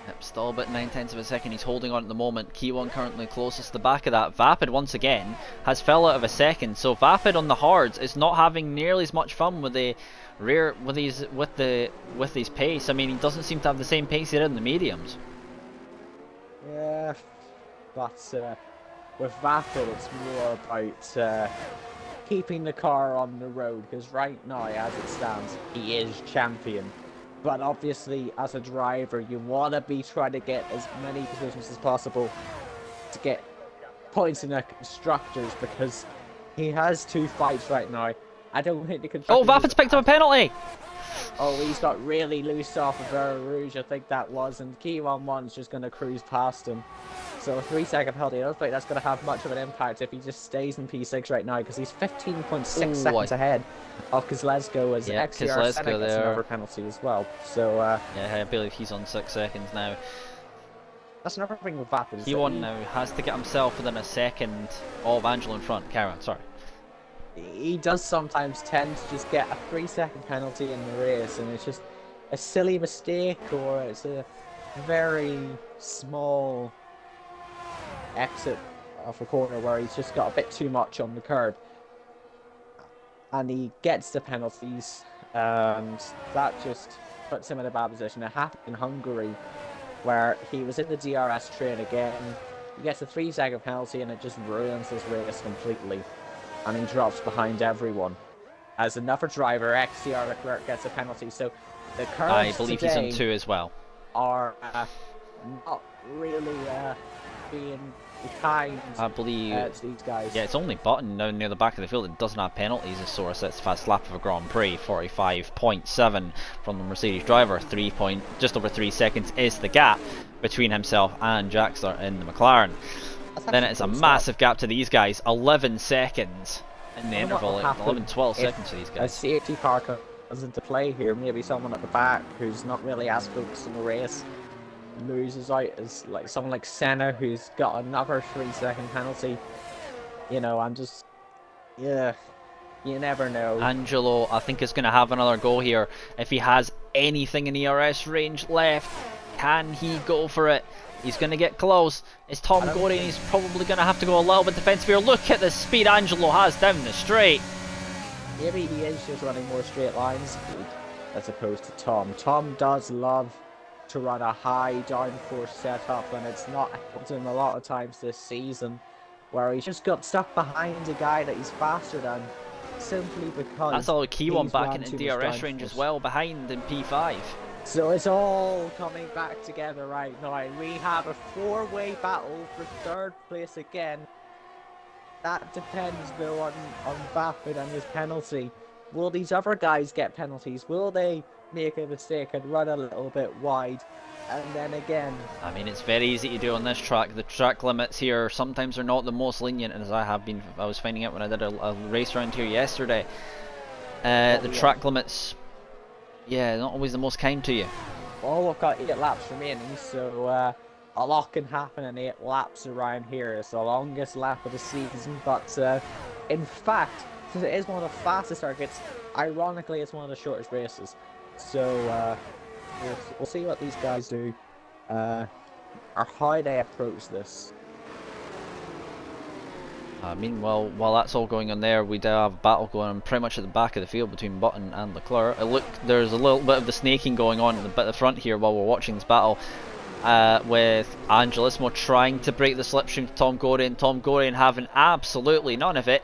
Yep, still about 9/10 of a second. He's holding on at the moment. Key1 currently closest to the back of that. Vapid once again has fell out of a second. So Vapid on the hards is not having nearly as much fun with the rear with his pace. I mean, he doesn't seem to have the same pace he did in the mediums. Yeah, but with Vapid it's more about keeping the car on the road, because right now, as it stands, he is champion. But obviously, as a driver, you want to be trying to get as many positions as possible to get points in the constructors, because he has two fights right now. I don't think the constructors... Oh, Vapid's picked up a penalty! Oh, he's got really loose off of Vera Rouge, I think that was, and Key11's just going to cruise past him. So a 3-second penalty, I don't think that's going to have much of an impact if he just stays in P6 right now, because he's 15.6 seconds ahead of Kozlezko, as XCR Senna gets another penalty as well. So yeah, I believe he's on 6 seconds now. That's another thing with Vapid. Key1 now has to get himself within a second of Angelo in front. Carry on, sorry. He does sometimes tend to just get a 3-second penalty in the race, and it's just a silly mistake, or it's a very small exit of a corner where he's just got a bit too much on the curb, and he gets the penalties, and that just puts him in a bad position. It happened in Hungary, where he was in the DRS train again. He gets a 3-second penalty, and it just ruins his race completely, and he drops behind everyone. As another driver, ex-CR Leclerc, gets a penalty. So the curves I believe he's on 2 as well. Are not really being kind I believe to these guys. Yeah, it's only Button down near the back of the field that doesn't have penalties as Source sets fast lap of a Grand Prix. 45.7 from the Mercedes driver. Just over 3 seconds is the gap between himself and Jaxler in the McLaren. Then it's a massive gap to these guys. 11 seconds in the interval. 11-12 seconds for these guys. A safety car comes into play here. Maybe someone at the back who's not really as focused on the race loses out, as like someone like Senna, who's got another 3-second penalty. You know, yeah, you never know. Angelo, I think, is going to have another go here. If he has anything in ERS range left, can he go for it? He's going to get close. It's Tom Gorey, and he's probably going to have to go a little bit defensive here. Look at the speed Angelo has down the straight. Maybe he is just running more straight line speed as opposed to Tom. Tom does love to run a high downforce setup, and it's not helped him a lot of times this season, where he's just got stuck behind a guy that he's faster than, simply because that's all a key one back in DRS range as well, behind in P5. So it's all coming back together right now. We have a 4-way battle for 3rd place again. That depends though on Vapid and his penalty. Will these other guys get penalties? Will they make a mistake and run a little bit wide? And then again, I mean, it's very easy to do on this track. The track limits here sometimes are not the most lenient, as I was finding out when I did a race around here yesterday. The track limits, yeah, not always the most kind to you. Well, we've got 8 laps remaining, so a lot can happen in 8 laps around here. It's the longest lap of the season, but in fact, since it is one of the fastest circuits, ironically, it's one of the shortest races. So we'll see what these guys do, or how they approach this. Meanwhile, while that's all going on there, we do have a battle going on pretty much at the back of the field between Button and Leclerc. Look, there's a little bit of the snaking going on at the bit at the front here while we're watching this battle, with Angelissimo trying to break the slipstream to Tom Gorian having absolutely none of it,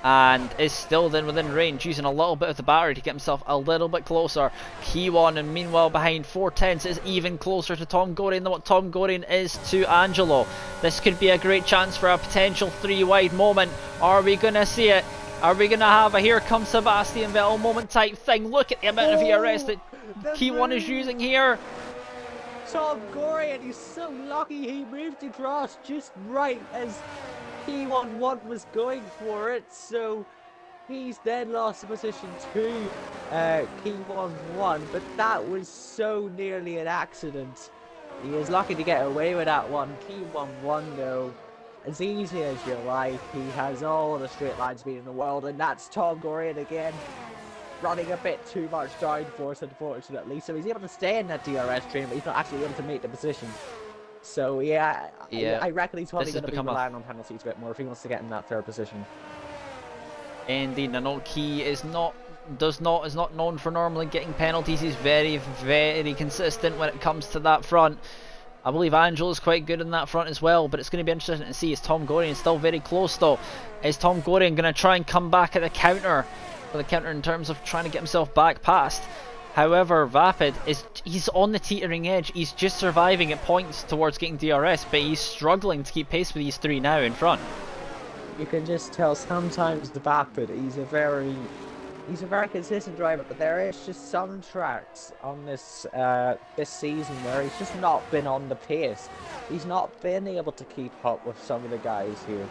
and is still then within range, using a little bit of the battery to get himself a little bit closer. Key1, and meanwhile behind 4/10 is even closer to Tom Gorian than what Tom Gorian is to Angelo. This could be a great chance for a potential 3-wide moment. Are we going to see it? Are we going to have a here comes Sebastian Vettel moment type thing? Look at the amount of ERS that Key1 is using here. Tom Gorian, he's so lucky he moved across just right as P11 was going for it, so he's then lost the position to P11, but that was so nearly an accident. He is lucky to get away with that one. P11 though, as easy as you like, he has all the straight line speed in the world, and that's Tom Gorian again, running a bit too much downforce unfortunately, so he's able to stay in that DRS train, but he's not actually able to make the position. So yeah, I reckon he's probably going to be relying on penalties a bit more if he wants to get in that 3rd position. Indeed, Nano Key is not known for normally getting penalties. He's very, very consistent when it comes to that front. I believe Angelo is quite good in that front as well, but it's going to be interesting to see. Is Tom Gorian still very close though? Is Tom Gorian going to try and come back at the counter, for the counter in terms of trying to get himself back past? However, Vapid he's on the teetering edge. He's just surviving at points towards getting DRS, but he's struggling to keep pace with these 3 now in front. You can just tell sometimes the Vapid, he's a very consistent driver, but there is just some tracks on this this season where he's just not been on the pace. He's not been able to keep up with some of the guys here.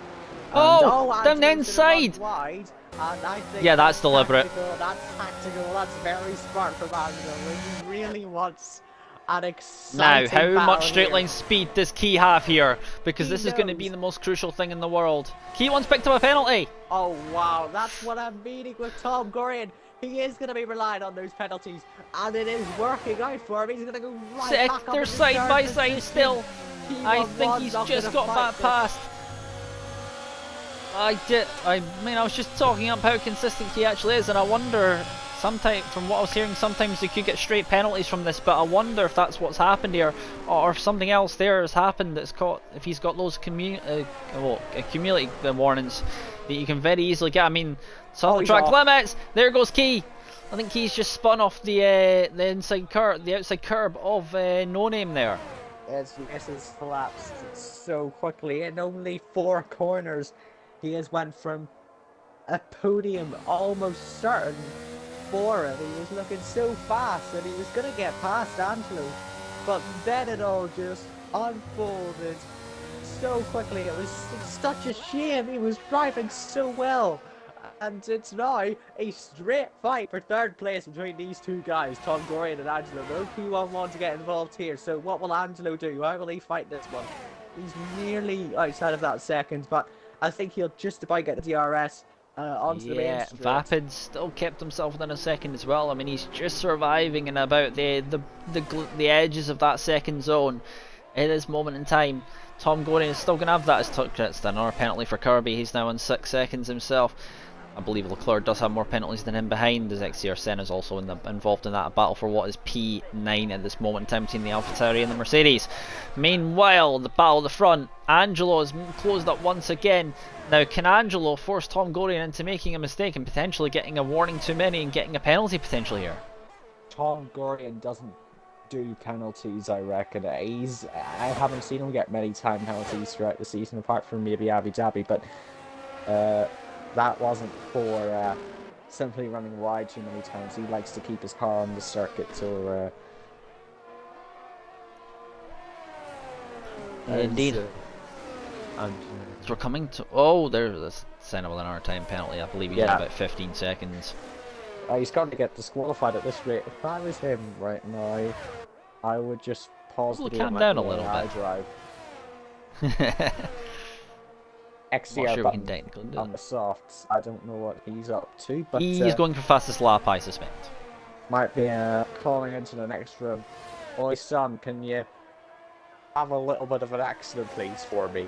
Down the inside! Wide, and I think yeah, that's deliberate. That's tactical, that's very smart from Angelo. He really wants an exciting Now, how much straight here. line speed does Key have here? Because this is going to be the most crucial thing in the world. Key1's picked up a penalty! Oh wow, that's what I'm meaning with Tom Gorian. He is going to be relying on those penalties, and it is working out for him. He's going to go right back up. They're side by side still. I think he's just got that past. I mean, I was just talking up how consistent he actually is, and I wonder, sometimes, from what I was hearing, sometimes he could get straight penalties from this, but I wonder if that's what's happened here, or if something else there has happened that's caught, if he's got those accumulated warnings that you can very easily get. I mean, some track limits, there goes Key. I think he's just spun off the inside curb, the outside curb of No Name there. Yes, has collapsed so quickly. In only 4 corners, he has went from a podium almost certain for it. He was looking so fast and he was going to get past Angelo. But then it all just unfolded so quickly. It was such a shame. He was driving so well. And it's now a straight fight for 3rd place between these 2 guys, Tom Gorian and Angelo. No P1 want to get involved here. So what will Angelo do? How will he fight this one? He's nearly outside of that 2nd, but I think he'll just about get the DRS onto the main straight. Vapid still kept himself within a 2nd as well. I mean, he's just surviving in about the edges of that 2nd zone at this moment in time. Tom Gorian is still going to have that as touch. It's another penalty for Kirby. He's now on 6 seconds himself. I believe Leclerc does have more penalties than him behind, as XCR Senna is also involved in that battle for what is P9 at this moment in time between the AlphaTauri and the Mercedes. Meanwhile, the battle at the front, Angelo has closed up once again. Now, can Angelo force Tom Gorian into making a mistake and potentially getting a warning too many and getting a penalty potentially here? Tom Gorian doesn't do penalties, I reckon. I haven't seen him get many time penalties throughout the season, apart from maybe Abu Dhabi, but that wasn't for simply running wide too many times. He likes to keep his car on the circuit, so indeed. So we're coming to... Oh, there's a Senna with another time penalty. I believe he's in about 15 seconds. He's going to get disqualified at this rate. If I was him right now, I would just pause the game. Calm down a little bit. Drive. Sure XCR we can technically do on the softs. I don't know what he's up to, but he's going for fastest lap, I suspect. Might be calling into the next room. Oi, son, can you have a little bit of an accident, please, for me?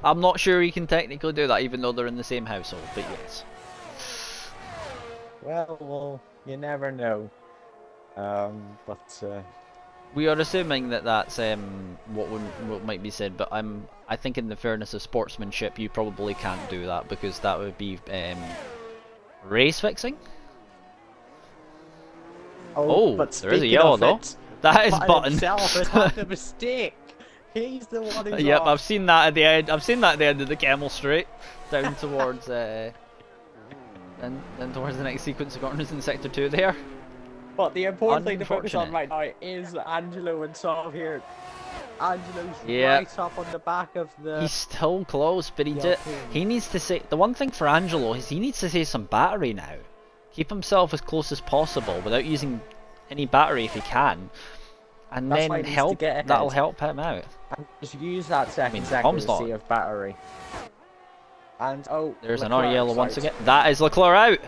I'm not sure he can technically do that, even though they're in the same household, but yes. Well, you never know. We are assuming that that's what might be said, but I think in the fairness of sportsmanship, you probably can't do that because that would be race fixing. But there is a yellow though. That is Button. Himself has had a mistake. He's the one who's Yep, off. I've seen that at the end. I've seen that at the end of the Camel Straight, down towards and towards the next sequence of corners in sector 2 there. But the important thing to focus on right now is Angelo and Tom here. Angelo's right up on the back of the... He's still close, but he needs to say... The one thing for Angelo is he needs to save some battery now. Keep himself as close as possible without using any battery if he can. And then that'll help him out. And just use that second to save battery. And there's another yellow once again. That is Leclerc out.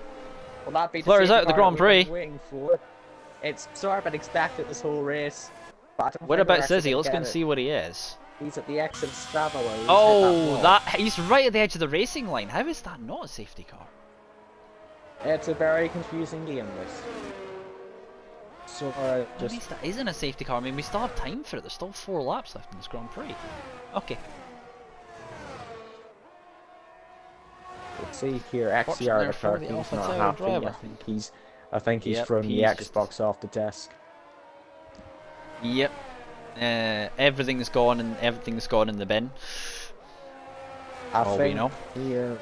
Well, that'd be Leclerc is out of the Grand Prix. It's sort of been expected this whole race. But what about Sizzy? Let's go and see what he is. He's at the exit Strava. Oh, he's right at the edge of the racing line. How is that not a safety car? It's a very confusing game, this. So at least that isn't a safety car. I mean, we still have time for it. There's still 4 laps left in this Grand Prix. Okay. Let's see here, XCR he's not happy. Driver. I think he's thrown the Xbox off the desk. Yep. Everything's gone and everything's gone in the bin. I think here,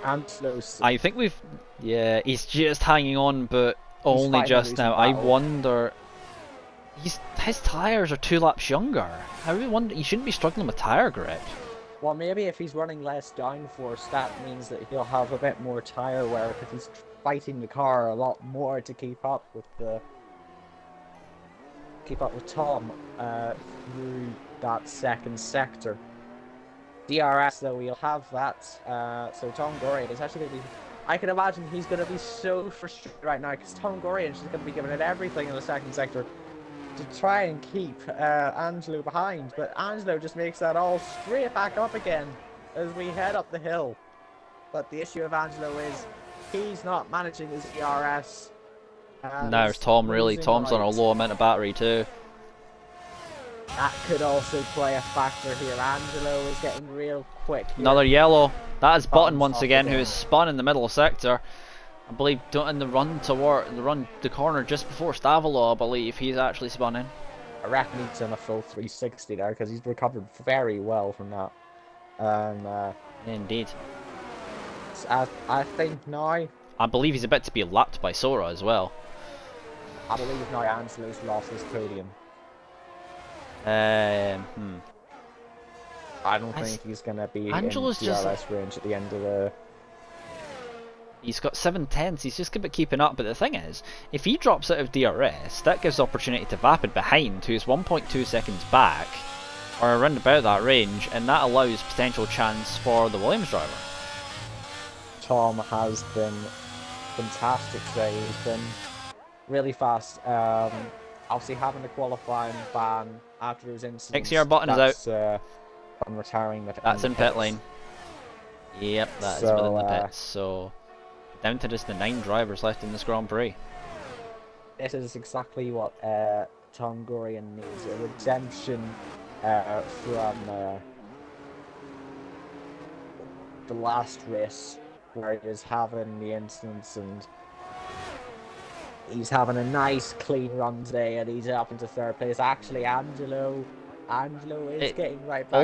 Angelo's... I think we've... Yeah, he's just hanging on, but only just now. I wonder... His tyres are 2 laps younger. I really wonder... He shouldn't be struggling with tyre grip. Well, maybe if he's running less downforce, that means that he'll have a bit more tyre wear because he's fighting the car a lot more to keep up with Tom through that second sector. DRS though, we'll have that. So Tom Gorian is actually going to be... I can imagine he's going to be so frustrated right now because Tom Gorian is just going to be giving it everything in the second sector. to try and keep Angelo behind, but Angelo just makes that all straight back up again as we head up the hill. But the issue of Angelo is he's not managing his ERS. Now he's Tom really. losing Tom's on a out. low amount of battery too. That could also play a factor here. Angelo is getting real quick here. Another yellow. That is Button Button's once off again, who again. is spun in the middle sector. I believe in the run toward the corner just before Stavolo. I believe he's actually spun in. I reckon he's done a full 360 there because he's recovered very well from that. And Indeed. I think now, I believe he's about to be lapped by Sora as well. I believe now Angelo's lost his podium. Hmm. I don't think he's gonna be Angelo's in DRS range at the end of the. He's got 7/10s, he's just about keeping up, but the thing is, if he drops out of DRS, that gives opportunity to Vapid behind, who's 1.2 seconds back, or around about that range, and that allows potential chance for the Williams driver. Tom has been fantastic today. He's been really fast. Obviously having the qualifying ban after his incident. XCR Button is out. On retiring that's in pit lane. Yep, that is within the pits. So down to just the 9 drivers left in this Grand Prix. This is exactly what Tom Gorian needs, a redemption from the last race where he was having the incidents, and he's having a nice clean run today and he's up into 3rd place. Actually, Angelo is getting right back.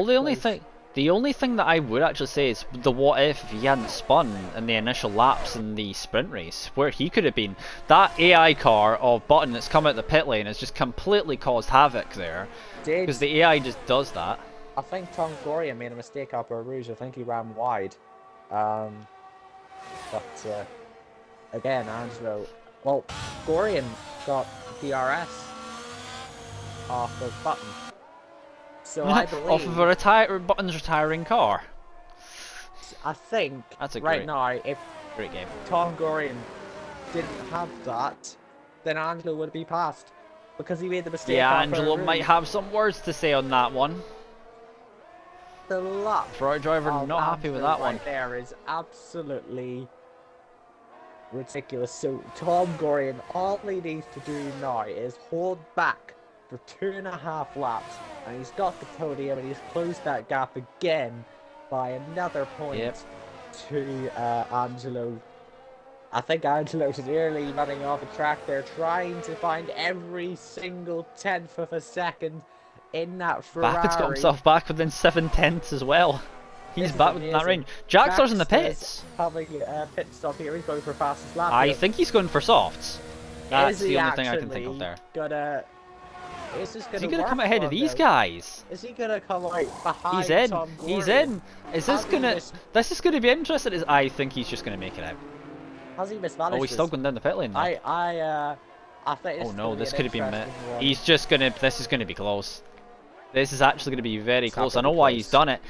The only thing that I would actually say is the what if he hadn't spun in the initial laps in the sprint race, where he could have been. That AI car of Button that's come out the pit lane has just completely caused havoc there, because the AI just does that. I think Tom Gorian made a mistake up Eau Rouge. I think he ran wide. But again, Angelo. Well, Gorian got DRS off of Button. So I believe off of a Button's retiring car. I think that's a right now, if great game. Tom Gorian didn't have that, then Angelo would be passed because he made the mistake. Yeah, Angelo might have some words to say on that one. The luck. Ferrari driver not happy with that one. There is absolutely ridiculous. So Tom Gorian, all he needs to do now is hold back for 2.5 laps, and he's got the podium, and he's closed that gap again by another point to Angelo. I think Angelo's nearly running off the track there, trying to find every single 10th of a second in that Ferrari. Vapid's got himself back within 7/10ths as well. He's back within that range. Jackstar's in the pits. Having a pit stop here, he's going for fastest lap. I think he's going for softs. That's the only thing I can think of there. Is he going to come ahead of these guys? Is he going to come out behind? He's in. Tom Gorian? He's in. Is this going to? This is going to be interesting. I think he's just going to make it out. Has he mismanaged? Oh, he's still going down the pit lane. I think. Oh no, this could have been. He's just going to. This is going to be close. This is actually going to be very close. I know why he's done it.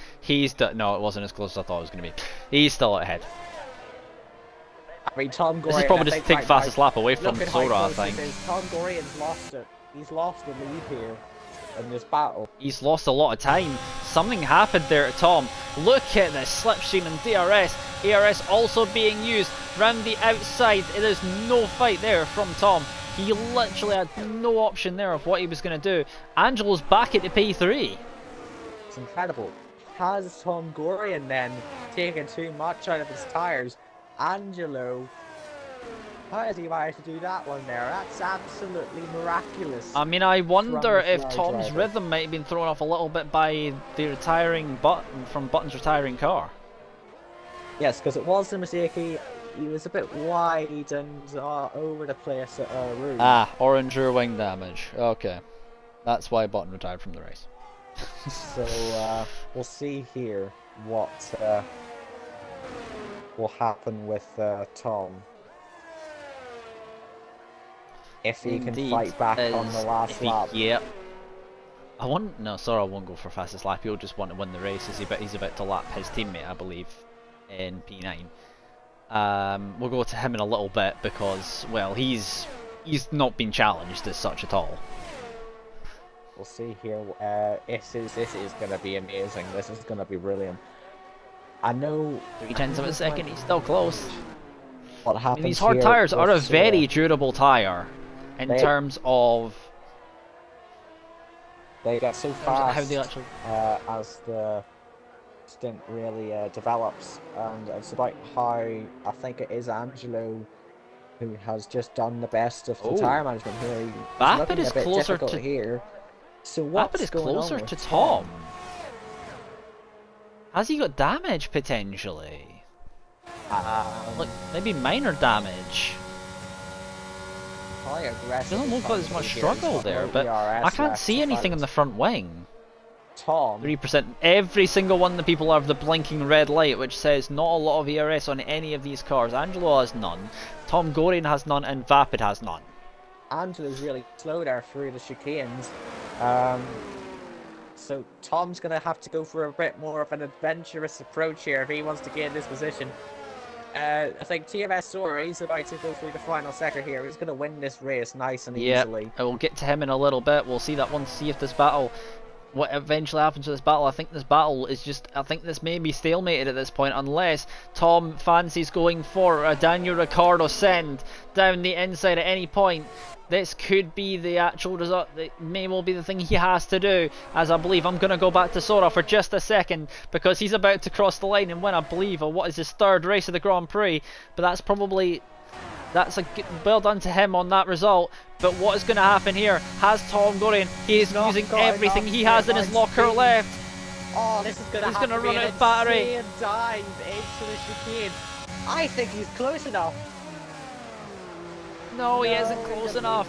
No, it wasn't as close as I thought it was going to be. He's still ahead. I mean, Tom Gorian. This is probably just to take fastest lap away from Sora, I think. Tom Gorian's lost it. He's lost the lead here in this battle. He's lost a lot of time. Something happened there to Tom. Look at this slipstream and DRS. ERS also being used round the outside. There's no fight there from Tom. He literally had no option there of what he was going to do. Angelo's back at the P3. It's incredible. Has Tom Gorian then taken too much out of his tyres? Angelo, how has he managed to do that one there? That's absolutely miraculous. I mean, I wonder if Tom's rhythm might have been thrown off a little bit by the retiring Button from Button's retiring car. Yes, because it was a mistake. He was a bit wide and over the place at Rouge. Ah, orange rear wing damage. Okay. That's why Button retired from the race. So, we'll see here what will happen with Tom. If he can fight back on the last lap. Yep. I won't. No, sorry, I won't go for fastest lap. He'll just want to win the race. He's about to lap his teammate, I believe, in P9. We'll go to him in a little bit because, well, he's not been challenged as such at all. We'll see here. This is going to be amazing. This is going to be brilliant. I know 0.3 of a second, he's still close. what I happens mean, these hard here tyres are a with very durable tyre in They- terms of They get so how fast they actually. as the stint really develops, and it's about how I think it is Angelo who has just done the best of the Oh. tyre management here. He's Vapid looking is a bit closer difficult to- here. So Vapid what's is going on closer with to Tom. Has he got damage potentially? Like maybe minor damage. How aggressive Doesn't look like there's much struggle there, but I can't see anything in the front wing. Tom. 3%. Every single one of the people have the blinking red light, which says not a lot of ERS on any of these cars. Angelo has none, Tom Gorian has none, and Vapid has none. Angelo's really slow there through the chicanes. So Tom's going to have to go for a bit more of an adventurous approach here if he wants to gain this position. I think TMS Sora is about to go through the final sector here. He's going to win this race nice and easily. I will get to him in a little bit. We'll see that one, see if this battle, what eventually happens to this battle. I think this battle is just, I think this may be stalemated at this point, unless Tom fancies going for a Daniel Ricciardo send down the inside at any point. This could be the actual result. It may well be the thing he has to do, as I believe I'm going to go back to Sora for just a second, because he's about to cross the line and win, I believe, what is his third race of the Grand Prix. But that's probably, that's a well done to him on that result. But what is going to happen here? Has Tom Gorian, he is using everything he has in his locker left. Oh, this is going to He's gonna run out of battery. Dive into the chicane. I think he's close enough. No, he isn't close enough.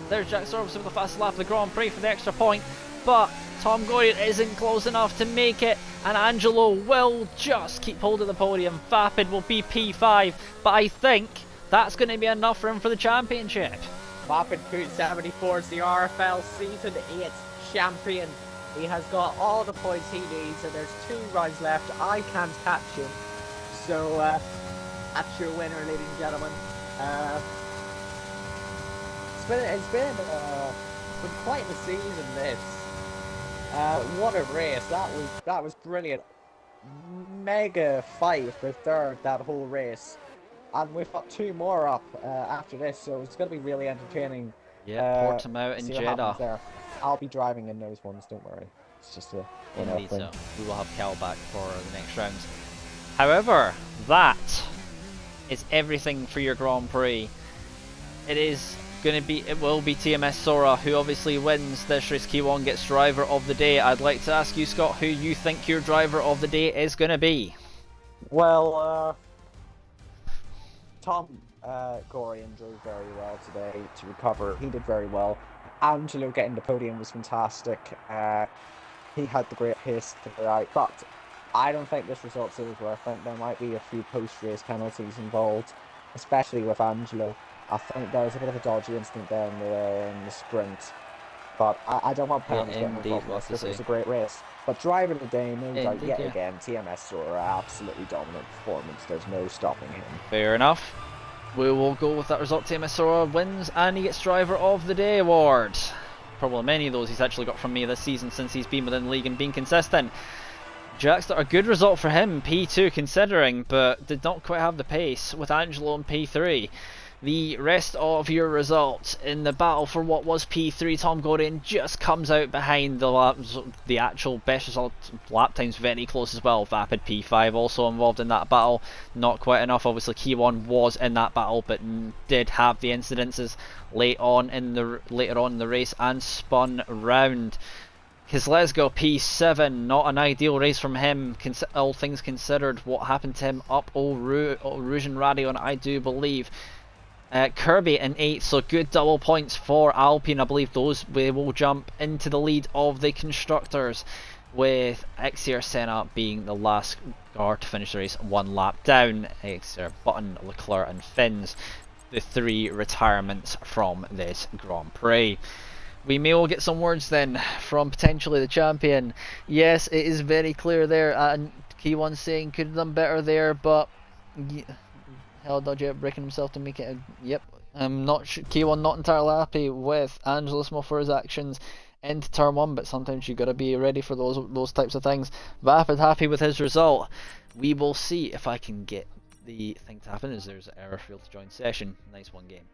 There's Jack Sorbo with the fastest lap of the Grand Prix for the extra point, but Tom Gorian isn't close enough to make it, and Angelo will just keep hold of the podium. Vapid will be P5, but I think that's going to be enough for him for the championship. Vapid Poot 74 is the RFL Season 8 champion. He has got all the points he needs, and there's 2 rides left. I can't catch him. So, that's your winner, ladies and gentlemen. It's been quite the season, this. What a race. That was brilliant. Mega fight for third that whole race. And we've got 2 more up after this, so it's going to be really entertaining. Yeah, Portimao and Jeddah. I'll be driving in those ones, don't worry. It's just a Indeed, thing. so we will have Cal back for the next rounds. However, that is everything for your Grand Prix. It will be TMS Sora who obviously wins this race. Key1 gets driver of the day. I'd like to ask you, Scott, who you think your driver of the day is going to be. Well, Tom Gorian drove very well today to recover. He did very well. Angelo getting the podium was fantastic. He had the great pace to go out, but I don't think this result's over. I think there might be a few post-race penalties involved, especially with Angelo. I think there was a bit of a dodgy incident there in the sprint, but I don't want penalties getting involved because it was a great race. But driver of the day, no doubt, yet again, TMS Sora, absolutely dominant performance. There's no stopping him. Fair enough. We will go with that result. TMS Sora wins and he gets driver of the day award. Probably many of those he's actually got from me this season since he's been within the league and been consistent. Jackster, a good result for him, P2 considering, but did not quite have the pace with Angelo in P3. The rest of your results in the battle for what was P3, Tom Gorian just comes out behind the actual best result. Lap times very close as well. Vapid P5 also involved in that battle. Not quite enough. Obviously, Key1 was in that battle, but did have the incidences later on in the race and spun round. Kislesgo P7, not an ideal race from him, all things considered. What happened to him up Rouge and Radion, I do believe. Kirby in 8th, so good double points for Alpine. I believe those will jump into the lead of the constructors, with Exir Senna being the last car to finish the race 1 lap down. Exir, Button, Leclerc and Fins, the 3 retirements from this Grand Prix. We may all get some words then from potentially the champion. Yes, it is very clear there, and Key1 saying could have done better there, but hell, dodgy out breaking himself to make it. Yep, I'm not sure. K1 not entirely happy with Angelo Smith for his actions into turn one, but sometimes you gotta be ready for those types of things. Vapid happy with his result. We will see if I can get the thing to happen. As there's RFL to join session. Nice one game.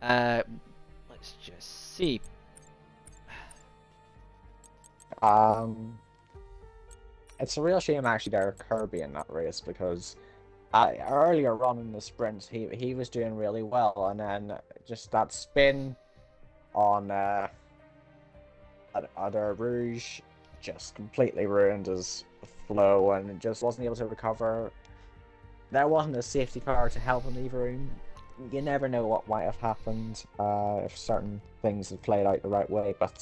Let's just see. It's a real shame actually there Kirby in that race because earlier on in the sprint he was doing really well, and then just that spin on other Rouge just completely ruined his flow and just wasn't able to recover. There wasn't a safety car to help him either. You never know what might have happened if certain things had played out the right way, but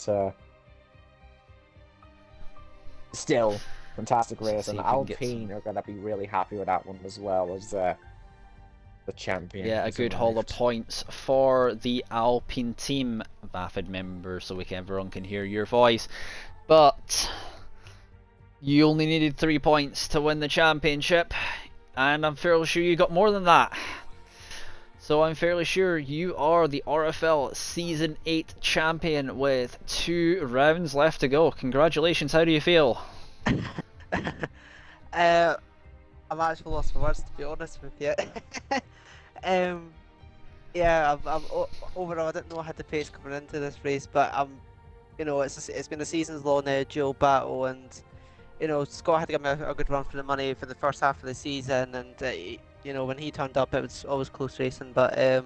still, fantastic race, and Alpine are going to be really happy with that one as well as the champion. Yeah, a good haul of points for the Alpine team, Vapid member, so everyone can hear your voice. But you only needed 3 points to win the championship, and I'm fairly sure you got more than that. So I'm fairly sure you are the RFL Season 8 champion with 2 rounds left to go. Congratulations, how do you feel? I'm actually lost for words, to be honest with you. Yeah, overall I didn't know I had the pace coming into this race, but you know, it's been a season's long dual battle, and you know, Scott had to give me a good run for the money for the first half of the season, and you know, when he turned up, it was always close racing. But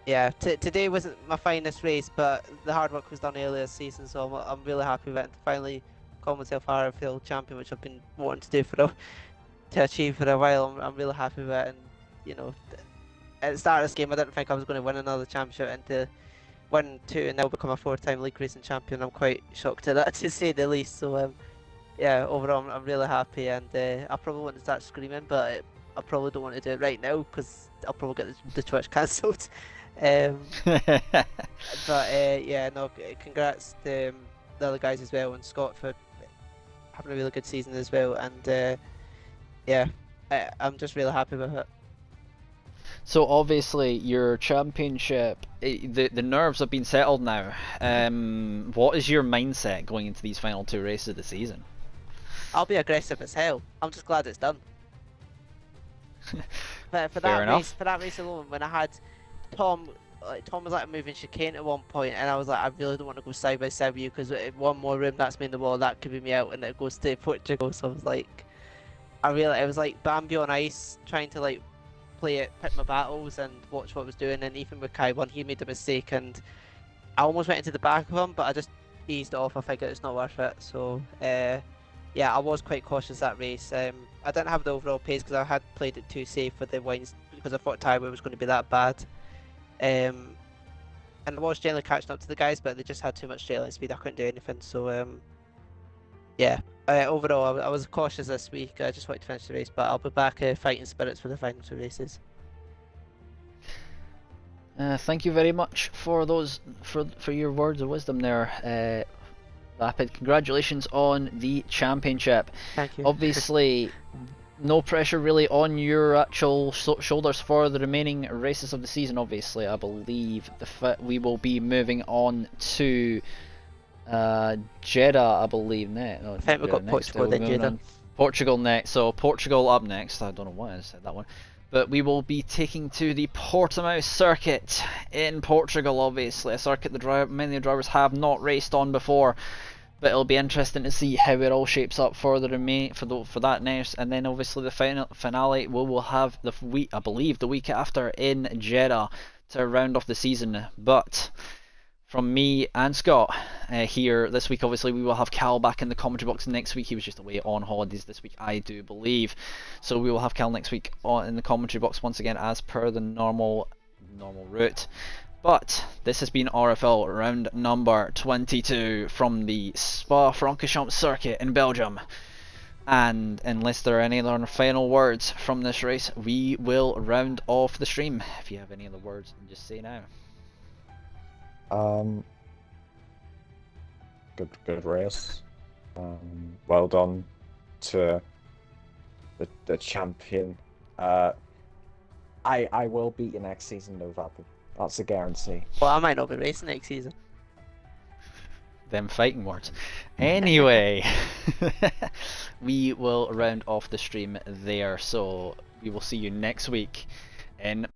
yeah, today wasn't my finest race, but the hard work was done earlier this season, so I'm really happy with it. And to finally call myself RFL champion, which I've been wanting to do to achieve for a while. I'm really happy with it, and you know, at the start of this game, I didn't think I was going to win another championship, and to win 2 and now become a 4-time league racing champion, I'm quite shocked at that, to say the least. So yeah, overall I'm really happy, and I probably want to start screaming, but I probably don't want to do it right now because I'll probably get the Twitch cancelled. But yeah, no, congrats to the other guys as well, and Scott for having a really good season as well, and yeah, I'm just really happy with it. So obviously your championship, the nerves have been settled now. What is your mindset going into these final 2 races of the season? I'll be aggressive as hell. I'm just glad it's done. But for that race alone, when I had Tom was like moving chicane at one point, and I was like, I really don't want to go side by side with you because one more room that's me in the wall, that could be me out, and it goes to Portugal. So I was like, it was like Bambi on ice, trying to like pick my battles and watch what I was doing. And even with Kai one, he made a mistake, and I almost went into the back of him, but I just eased off. I figured it's not worth it. So yeah, I was quite cautious that race. I didn't have the overall pace because I had played it too safe with the wines because I thought Taiwan was going to be that bad. And I was generally catching up to the guys, but they just had too much trailing speed. I couldn't do anything. So yeah, overall I was cautious this week. I just wanted to finish the race, but I'll be back fighting spirits for the final 2 races. Thank you very much for your words of wisdom there, Vapid. Congratulations on the championship. Thank you. Obviously, no pressure really on your actual shoulders for the remaining races of the season. Obviously, I believe we will be moving on to Jeddah, I believe next. No, I think we've got Portugal then Jeddah. Portugal next. So Portugal up next. I don't know why I said that one. But we will be taking to the Portimao circuit in Portugal, obviously. A circuit many drivers have not raced on before. But it'll be interesting to see how it all shapes up for for that next, and then obviously the finale we will have I believe the week after in Jeddah to round off the season. But from me and Scott here this week, obviously we will have Cal back in the commentary box next week. He was just away on holidays this week, I do believe, so we will have Cal next week in the commentary box once again as per the normal route. But this has been RFL round number 22 from the Spa-Francorchamps circuit in Belgium. And unless there are any other final words from this race, we will round off the stream. If you have any other words, just say now. Good race. Well done to the champion. I will beat you next season, though, Vapid. That's a guarantee. Well, I might not be racing next season. them fighting words. Anyway, we will round off the stream there, so we will see you next week in